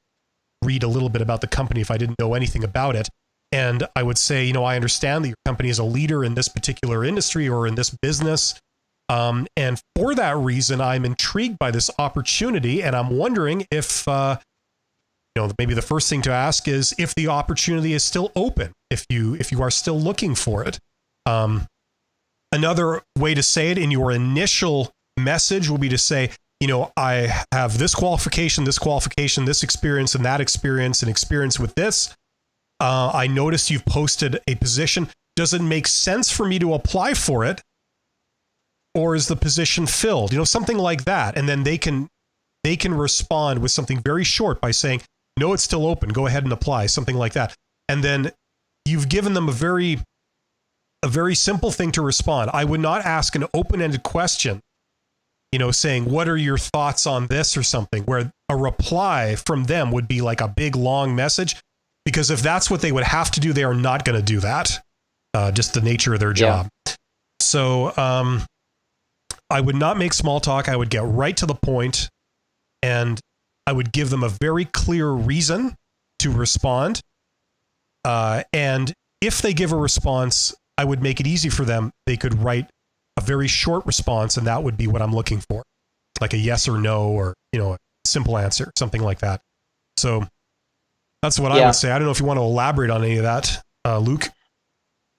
read a little bit about the company if I didn't know anything about it. And I would say, I understand that your company is a leader in this particular industry or in this business. And for that reason, I'm intrigued by this opportunity. And I'm wondering if, maybe the first thing to ask is if the opportunity is still open, if you are still looking for it. Another way to say it in your initial message will be to say, I have this qualification, this experience, and that experience, and experience with this. I noticed you've posted a position. Does it make sense for me to apply for it? Or is the position filled? Something like that. And then they can respond with something very short by saying, no, it's still open. Go ahead and apply, something like that. And then you've given them a very simple thing to respond. I would not ask an open-ended question, saying, what are your thoughts on this or something, where a reply from them would be like a big, long message. Because if that's what they would have to do, they are not going to do that. Just the nature of their job. Yeah. So I would not make small talk. I would get right to the point, and I would give them a very clear reason to respond. And if they give a response, I would make it easy for them. They could write a very short response, and that would be what I'm looking for, like a yes or no, or a simple answer, something like that. So that's what I would say. I don't know if you want to elaborate on any of that, Luc.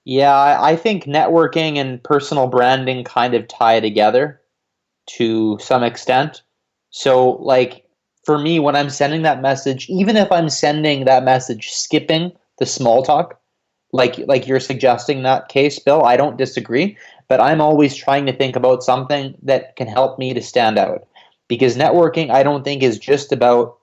Yeah, I think networking and personal branding kind of tie together to some extent. So, for me, when I'm sending that message, even if I'm sending that message skipping the small talk, like you're suggesting that case, Bill, I don't disagree, but I'm always trying to think about something that can help me to stand out. Because networking, I don't think, is just about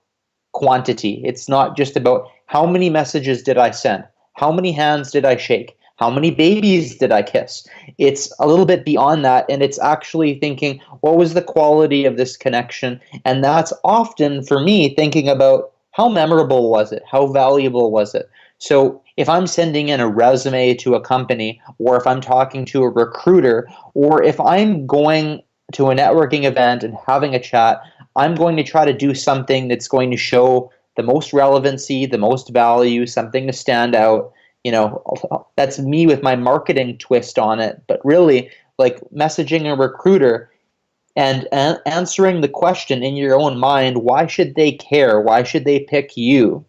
quantity. It's not just about how many messages did I send, how many hands did I shake, how many babies did I kiss. It's a little bit beyond that, and it's actually thinking, what was the quality of this connection? And that's often, for me, thinking about how memorable was it, how valuable was it. So if I'm sending in a resume to a company, or if I'm talking to a recruiter, or if I'm going to a networking event and having a chat, I'm going to try to do something that's going to show the most relevancy, the most value, something to stand out. That's me with my marketing twist on it. But really, messaging a recruiter, and answering the question in your own mind, why should they care? Why should they pick you?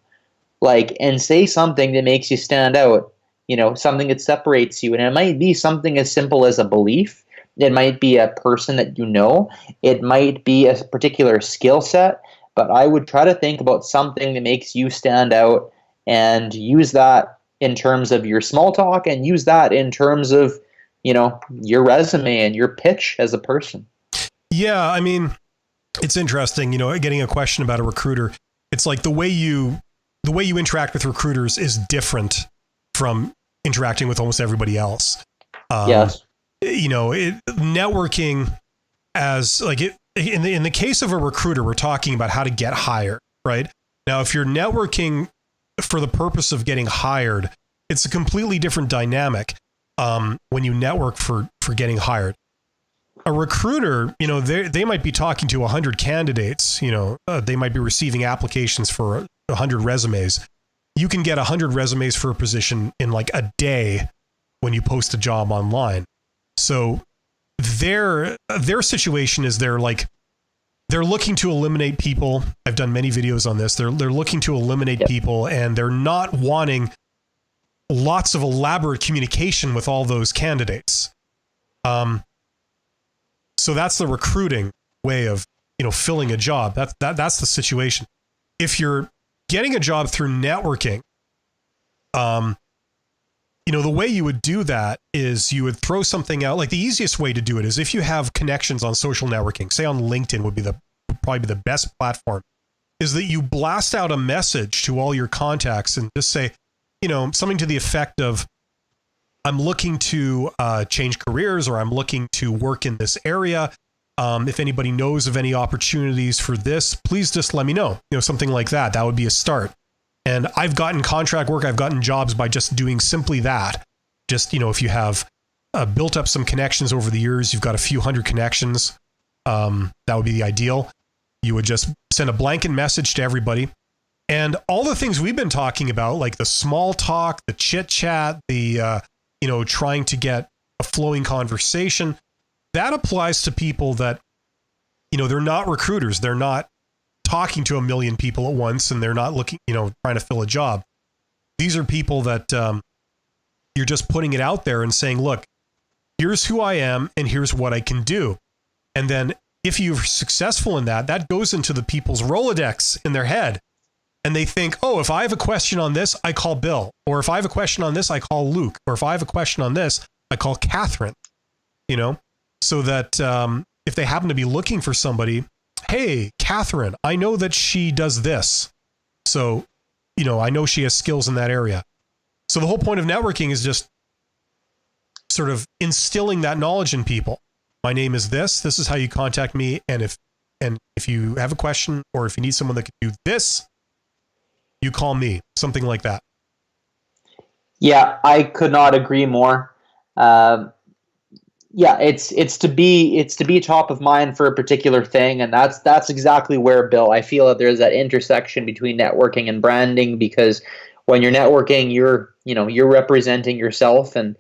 Like, and say something that makes you stand out, something that separates you. And it might be something as simple as a belief. It might be a person that you know. It might be a particular skill set. But I would try to think about something that makes you stand out and use that in terms of your small talk and use that in terms of, your resume and your pitch as a person. Yeah, I mean, it's interesting, getting a question about a recruiter. It's like the way you interact with recruiters is different from interacting with almost everybody else. Yes. Networking as like it in the case of a recruiter, we're talking about how to get hired, right? Now, if you're networking for the purpose of getting hired, it's a completely different dynamic when you network for getting hired. A recruiter, they might be talking to 100 candidates, they might be receiving applications for 100 resumes. You can get 100 resumes for a position in like a day when you post a job online. So their situation is they're looking to eliminate people. I've done many videos on this. They're looking to eliminate people, and they're not wanting lots of elaborate communication with all those candidates. So that's the recruiting way of, filling a job. That's the situation. If you're getting a job through networking, the way you would do that is you would throw something out. Like the easiest way to do it is if you have connections on social networking, say on LinkedIn would be probably the best platform, is that you blast out a message to all your contacts and just say, something to the effect of, I'm looking to change careers, or I'm looking to work in this area. If anybody knows of any opportunities for this, please just let me know. Something like that. That would be a start. And I've gotten contract work. I've gotten jobs by just doing simply that. Just, if you have built up some connections over the years, you've got a few hundred connections. That would be the ideal. You would just send a blanket message to everybody. And all the things we've been talking about, like the small talk, the chit chat, the, trying to get a flowing conversation, that applies to people that, they're not recruiters. They're not talking to a million people at once, and they're not looking, trying to fill a job. These are people that you're just putting it out there and saying, look, here's who I am and here's what I can do. And then if you're successful in that, that goes into the people's Rolodex in their head. And they think, oh, if I have a question on this, I call Bill. Or if I have a question on this, I call Luke. Or if I have a question on this, I call Catherine. So that if they happen to be looking for somebody, hey, Catherine, I know that she does this. So, I know she has skills in that area. So the whole point of networking is just sort of instilling that knowledge in people. My name is this. This is how you contact me. And if you have a question, or if you need someone that can do this, you call me. Something like that. Yeah, I could not agree more. It's to be top of mind for a particular thing, and that's exactly where, Bill, I feel that there's that intersection between networking and branding, because when you're networking, you're representing yourself, and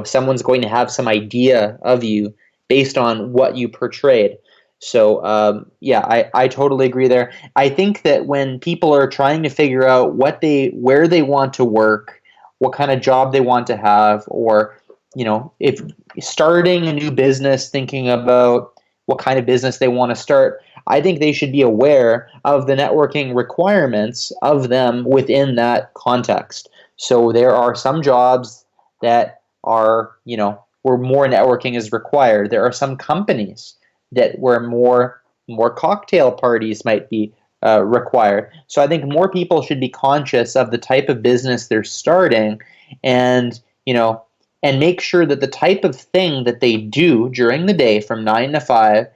someone's going to have some idea of you based on what you portrayed. So I totally agree there. I think that when people are trying to figure out where they want to work, what kind of job they want to have, or if starting a new business, thinking about what kind of business they want to start, I think they should be aware of the networking requirements of them within that context. So there are some jobs that are, where more networking is required. There are some companies where more cocktail parties might be required. So I think more people should be conscious of the type of business they're starting, and make sure that the type of thing that they do during the day from 9 to 5,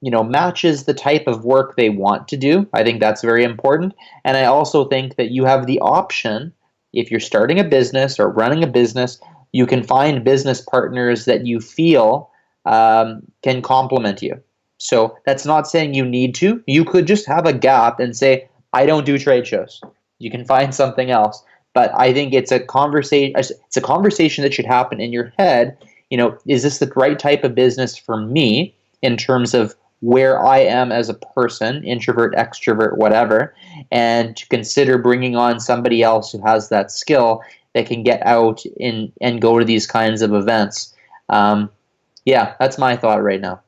matches the type of work they want to do. I think that's very important. And I also think that you have the option, if you're starting a business or running a business, you can find business partners that you feel can complement you. So that's not saying you need to. You could just have a gap and say, I don't do trade shows. You can find something else. But I think it's a conversation. It's a conversation that should happen in your head. Is this the right type of business for me? in terms of where I am as a person, introvert, extrovert, whatever, and to consider bringing on somebody else who has that skill that can get out and go to these kinds of events. Yeah, that's my thought right now.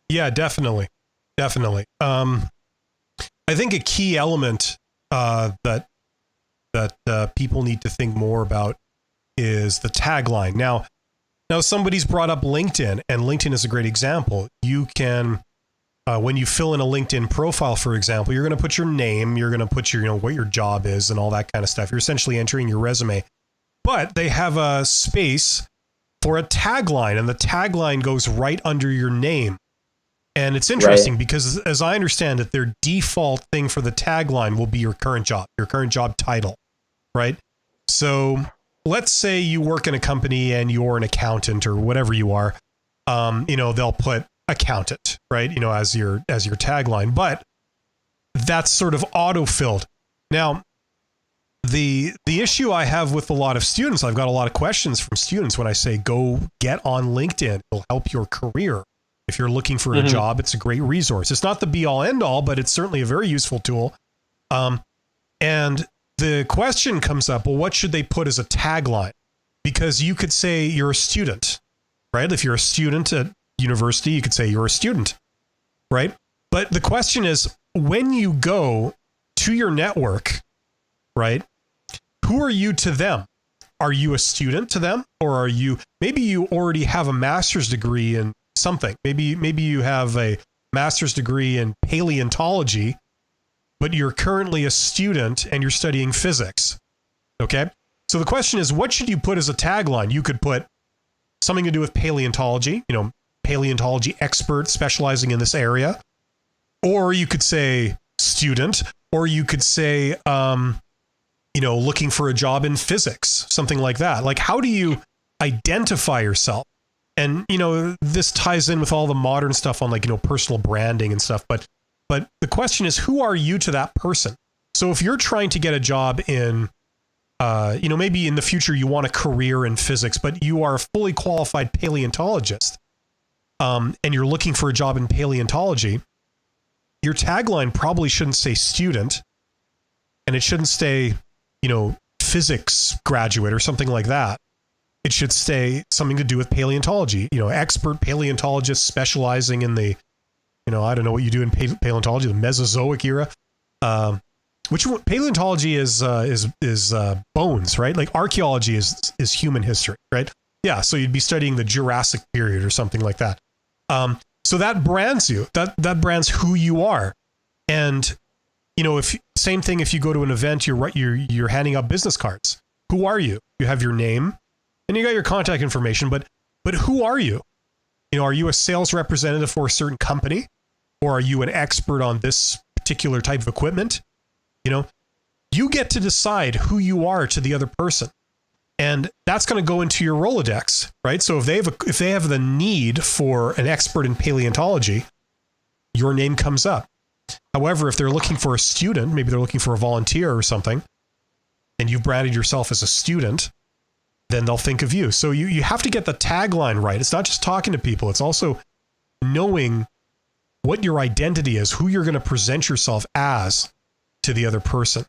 Yeah, definitely. Definitely. I think a key element that people need to think more about is the tagline. Now somebody's brought up LinkedIn, and LinkedIn is a great example. You can, when you fill in a LinkedIn profile, for example, you're going to put your name, you're going to put your, what your job is and all that kind of stuff. You're essentially entering your resume, but they have a space for a tagline, and the tagline goes right under your name. And it's interesting because, as I understand it, their default thing for the tagline will be your current job title, right? So let's say you work in a company and you're an accountant or whatever you are, they'll put accountant, right? As your tagline, but that's sort of auto-filled. Now, the issue I have with a lot of students, I've got a lot of questions from students when I say, go get on LinkedIn. It'll help your career. If you're looking for a job, it's a great resource. It's not the be all end all, but it's certainly a very useful tool. And the question comes up, well, what should they put as a tagline? Because you could say you're a student, right? If you're a student at university, you could say you're a student, right? But the question is, when you go to your network, right? Who are you to them? Are you a student to them? Or maybe you already have a master's degree in something. Maybe you have a master's degree in paleontology, but you're currently a student and you're studying physics. Okay? So the question is, what should you put as a tagline? You could put something to do with paleontology, paleontology expert specializing in this area. Or you could say student, or you could say, looking for a job in physics, something like that. Like, how do you identify yourself? And, this ties in with all the modern stuff on personal branding and stuff. But the question is, who are you to that person? So if you're trying to get a job in, maybe in the future you want a career in physics, but you are a fully qualified paleontologist, and you're looking for a job in paleontology, your tagline probably shouldn't say student, and it shouldn't say, physics graduate or something like that. It should say something to do with paleontology, expert paleontologist specializing in the, I don't know what you do in paleontology, the Mesozoic era. Which paleontology is bones, right? Like archaeology is human history, right? Yeah. So you'd be studying the Jurassic period or something like that. So that brands you, that brands who you are. And, same thing, if you go to an event, you're handing out business cards. Who are you? You have your name. And you got your contact information, but who are you? Are you a sales representative for a certain company, or are you an expert on this particular type of equipment? You get to decide who you are to the other person, and that's going to go into your Rolodex, right? So if they have the need for an expert in paleontology, your name comes up. However, if they're looking for a student, maybe they're looking for a volunteer or something, and you've branded yourself as a student, then they'll think of you. So you have to get the tagline right. It's not just talking to people. It's also knowing what your identity is, who you're going to present yourself as to the other person.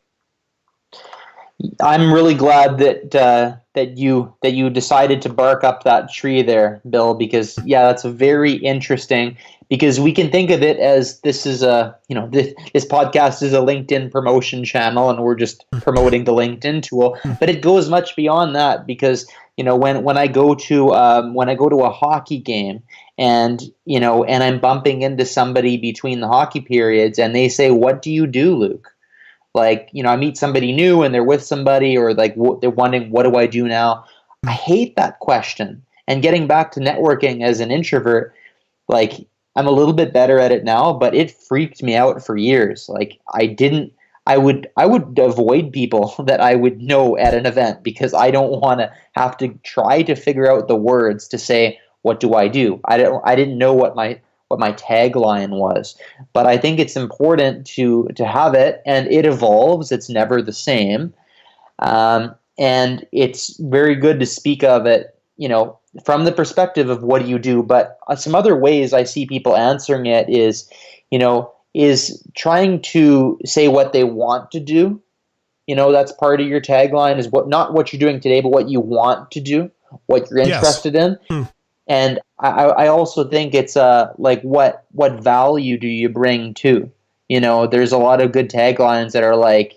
I'm really glad that you decided to bark up that tree there, Bill, because that's very interesting, because we can think of it as this is this podcast is a LinkedIn promotion channel and we're just promoting the LinkedIn tool, but it goes much beyond that, because when I go to a hockey game and I'm bumping into somebody between the hockey periods and they say, "What do you do, Luke?" Like, I meet somebody new and they're with somebody, or like they're wondering, what do I do now? I hate that question. And getting back to networking as an introvert, like, I'm a little bit better at it now, but it freaked me out for years. Like, I would avoid people that I would know at an event, because I don't want to have to try to figure out the words to say, what do I do? I didn't know what my tagline was, but I think it's important to have it, and it evolves. It's never the same, and it's very good to speak of it, from the perspective of what do you do, but some other ways I see people answering it is, is trying to say what they want to do. That's part of your tagline is not what you're doing today, but what you want to do, what you're Yes. interested in. And I also think it's like what value do you bring to? There's a lot of good taglines that are like,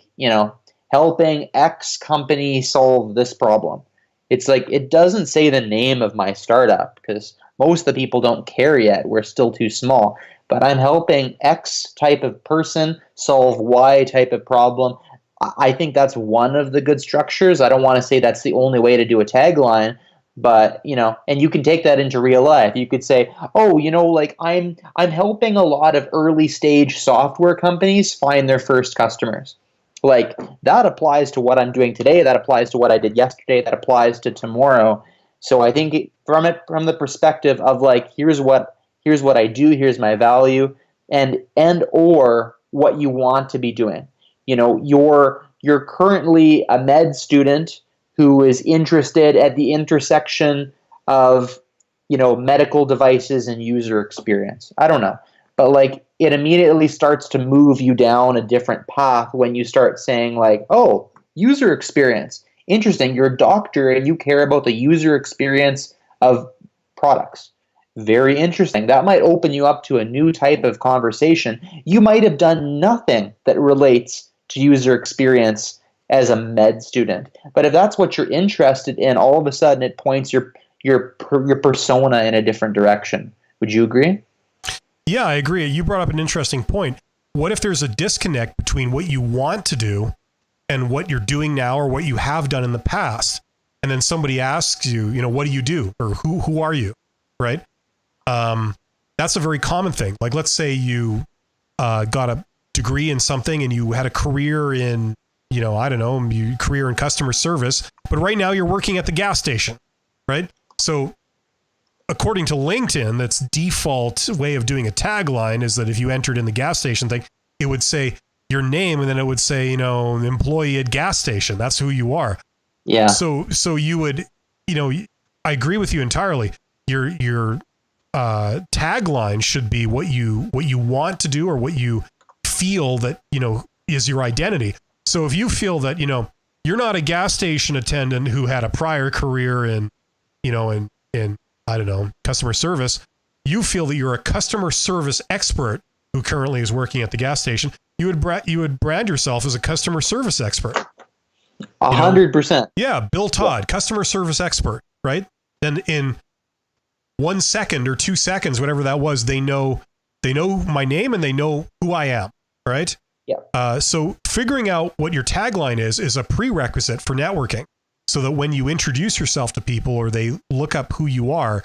helping X company solve this problem. It's like it doesn't say the name of my startup because most of the people don't care yet. We're still too small. But I'm helping X type of person solve Y type of problem. I think that's one of the good structures. I don't want to say that's the only way to do a tagline, but and you can take that into real life. You could say, oh, like I'm helping a lot of early stage software companies find their first customers. Like that applies to what I'm doing today, that applies to what I did yesterday, that applies to tomorrow. So I think from the perspective of like here's what I do, here's my value, and or what you want to be doing. You're currently a med student who is interested at the intersection of medical devices and user experience. I don't know. But like it immediately starts to move you down a different path when you start saying like, oh, user experience. Interesting. You're a doctor and you care about the user experience of products. Very interesting. That might open you up to a new type of conversation. You might have done nothing that relates to user experience as a med student. But if that's what you're interested in, all of a sudden it points your persona in a different direction. Would you agree? Yeah, I agree. You brought up an interesting point. What if there's a disconnect between what you want to do and what you're doing now or what you have done in the past? And then somebody asks you, what do you do? Or who are you? Right? That's a very common thing. Like, let's say you got a degree in something and you had a career in, I don't know, career in customer service, but right now you're working at the gas station, right? So according to LinkedIn, that's default way of doing a tagline is that if you entered in the gas station thing, it would say your name and then it would say, employee at gas station. That's who you are. Yeah. So you would, I agree with you entirely. Your tagline should be what you want to do or what you feel that, is your identity. So if you feel that, you're not a gas station attendant who had a prior career in I don't know, customer service, you feel that you're a customer service expert who currently is working at the gas station, you would brand yourself as a customer service expert. 100%. Yeah, Bill Todd, customer service expert, right? Then in 1 second or 2 seconds, whatever that was, they know my name and they know who I am, right? Yeah. So figuring out what your tagline is a prerequisite for networking. So that when you introduce yourself to people or they look up who you are,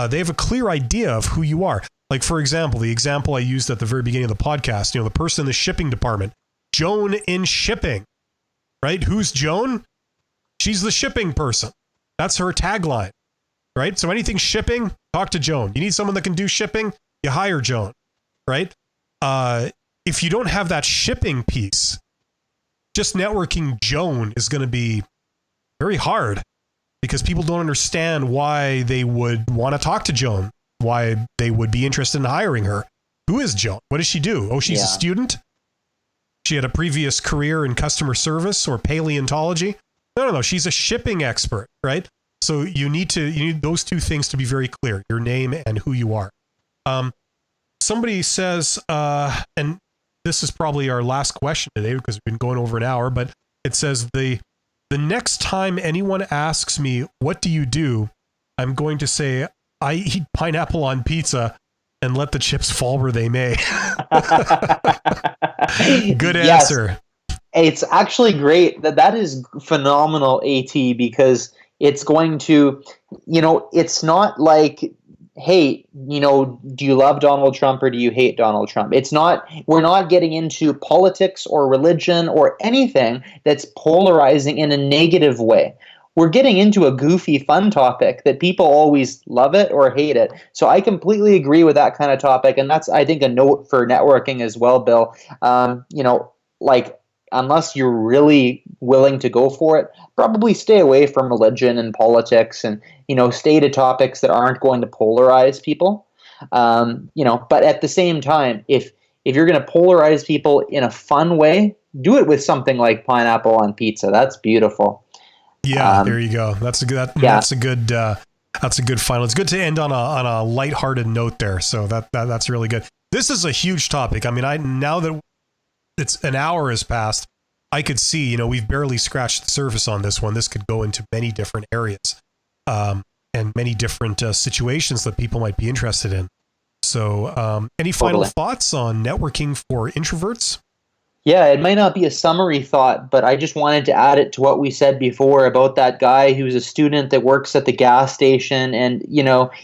they have a clear idea of who you are. Like, for example, the example I used at the very beginning of the podcast, the person in the shipping department, Joan in shipping, right? Who's Joan? She's the shipping person. That's her tagline, right? So anything shipping, talk to Joan. You need someone that can do shipping, you hire Joan, right? If you don't have that shipping piece, just networking Joan is going to be very hard because people don't understand why they would want to talk to Joan, why they would be interested in hiring her. Who is Joan? What does she do? Oh, she's a student. She had a previous career in customer service or paleontology. No. She's a shipping expert, right? So you need those two things to be very clear, your name and who you are. Somebody says, and this is probably our last question today because we've been going over an hour, but it says the next time anyone asks me, what do you do? I'm going to say, I eat pineapple on pizza and let the chips fall where they may. Good answer. Yes. It's actually great. That is phenomenal, AT, because it's going to, it's not like, hey, do you love Donald Trump or do you hate Donald Trump? We're not getting into politics or religion or anything that's polarizing in a negative way. We're getting into a goofy, fun topic that people always love it or hate it. So I completely agree with that kind of topic. And that's, I think, a note for networking as well, Bill. Like unless you're really willing to go for it, probably stay away from religion and politics, and stay to topics that aren't going to polarize people. But at the same time, if you're going to polarize people in a fun way, do it with something like pineapple on pizza. That's beautiful. Yeah, there you go. That's a good. That's a good. That's a good final. It's good to end on a lighthearted note there. So that's really good. This is a huge topic. I mean, now that it's an hour has passed, I could see, we've barely scratched the surface on this one. This could go into many different areas, and many different situations that people might be interested in. So, any final thoughts on networking for introverts? Yeah, it might not be a summary thought, but I just wanted to add it to what we said before about that guy who's a student that works at the gas station. And,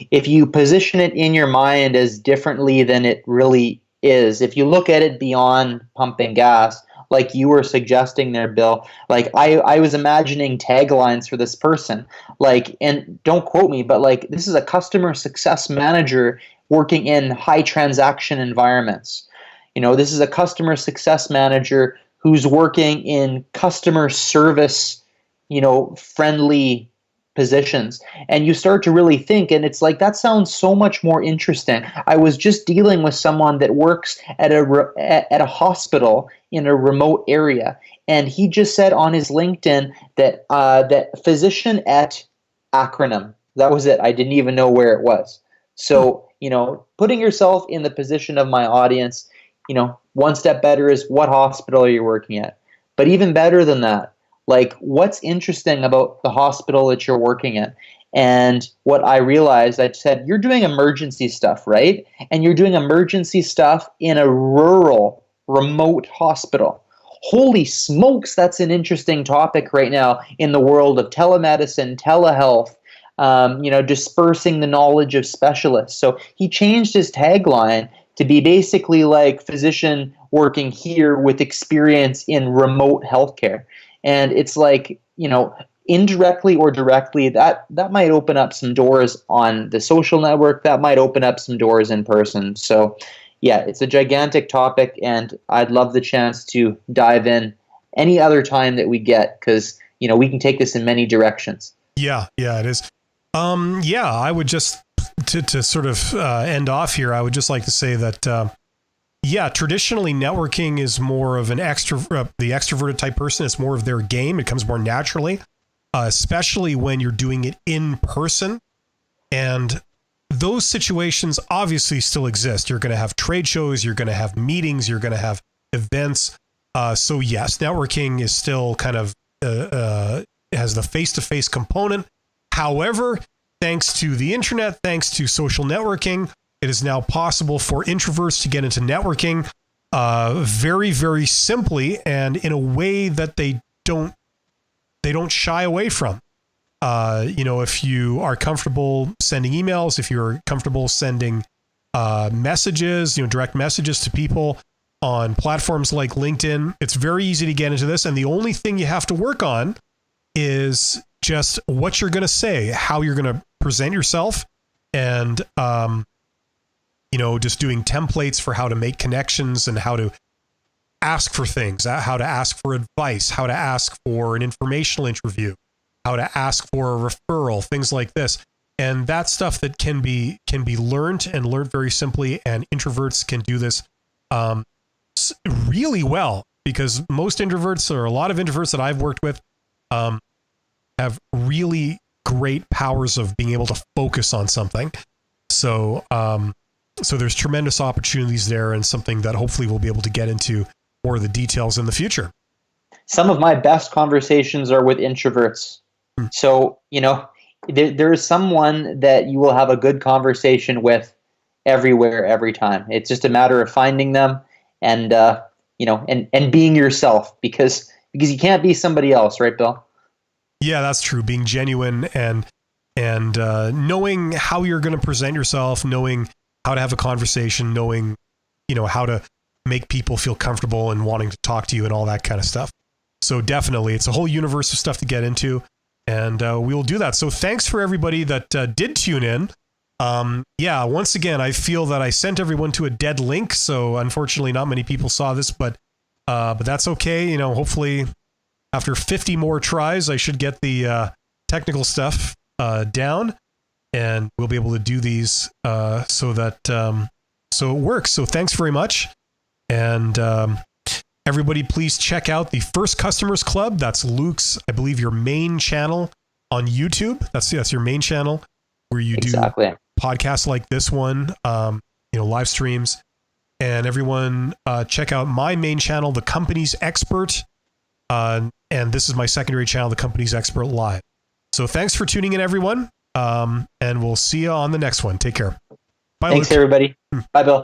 if you position it in your mind as differently than it really is, if you look at it beyond pumping gas, like you were suggesting there, Bill, like I was imagining taglines for this person, and don't quote me, but this is a customer success manager working in high transaction environments. This is a customer success manager who's working in customer service, friendly positions. And you start to really think, and it's that sounds so much more interesting. I was just dealing with someone that works at a hospital in a remote area, and he just said on his LinkedIn that that physician at acronym. That was it. I didn't even know where it was. So, putting yourself in the position of my audience, one step better is what hospital are you working at? But even better than that, what's interesting about the hospital that you're working at? And what I realized, I said, you're doing emergency stuff, right? And you're doing emergency stuff in a rural, remote hospital. Holy smokes, that's an interesting topic right now in the world of telemedicine, telehealth, dispersing the knowledge of specialists. So he changed his tagline to be basically physician working here with experience in remote healthcare. And it's indirectly or directly, that might open up some doors on the social network, that might open up some doors in person. So yeah, it's a gigantic topic, and I'd love the chance to dive in any other time that we get, because we can take this in many directions. Yeah, it is. I would just to sort of end off here, I would just like to say that, traditionally networking is more of an the extroverted type person. It's more of their game. It comes more naturally, especially when you're doing it in person. And those situations obviously still exist. You're going to have trade shows, you're going to have meetings, you're going to have events. So yes, networking is still kind of has the face-to-face component. However, thanks to the internet, thanks to social networking, it is now possible for introverts to get into networking very, very simply, and in a way that they don't shy away from. If you are comfortable sending emails, if you're comfortable sending messages, direct messages to people on platforms like LinkedIn, it's very easy to get into this. And the only thing you have to work on is just what you're going to say, how you're going to present yourself, and just doing templates for how to make connections and how to ask for things, how to ask for advice, how to ask for an informational interview, how to ask for a referral, things like this. And that's stuff that can be learned very simply, and introverts can do this really well, because most introverts, or a lot of introverts that I've worked with, have really great powers of being able to focus on something. So there's tremendous opportunities there, and something that hopefully we'll be able to get into more of the details in the future. Some of my best conversations are with introverts. So, there is someone that you will have a good conversation with everywhere, every time. It's just a matter of finding them and being yourself, because you can't be somebody else, right, Bill? Yeah, that's true. Being genuine and knowing how you're going to present yourself, knowing how to have a conversation, knowing, how to make people feel comfortable and wanting to talk to you and all that kind of stuff. So definitely, it's a whole universe of stuff to get into, and we will do that. So thanks for everybody that did tune in. Once again, I feel that I sent everyone to a dead link, so unfortunately not many people saw this, but but that's okay. Hopefully after 50 more tries, I should get the technical stuff down, and we'll be able to do these so it works. So thanks very much. And everybody, please check out the First Customers Club. That's Luc's, I believe, your main channel on YouTube. That's your main channel where you do podcasts like this one, live streams. And everyone, check out my main channel, The Company's Expert. And this is my secondary channel, The Company's Expert Live. So thanks for tuning in, everyone. And we'll see you on the next one. Take care. Bye, Thanks, Luc. everybody. Bye, Bill.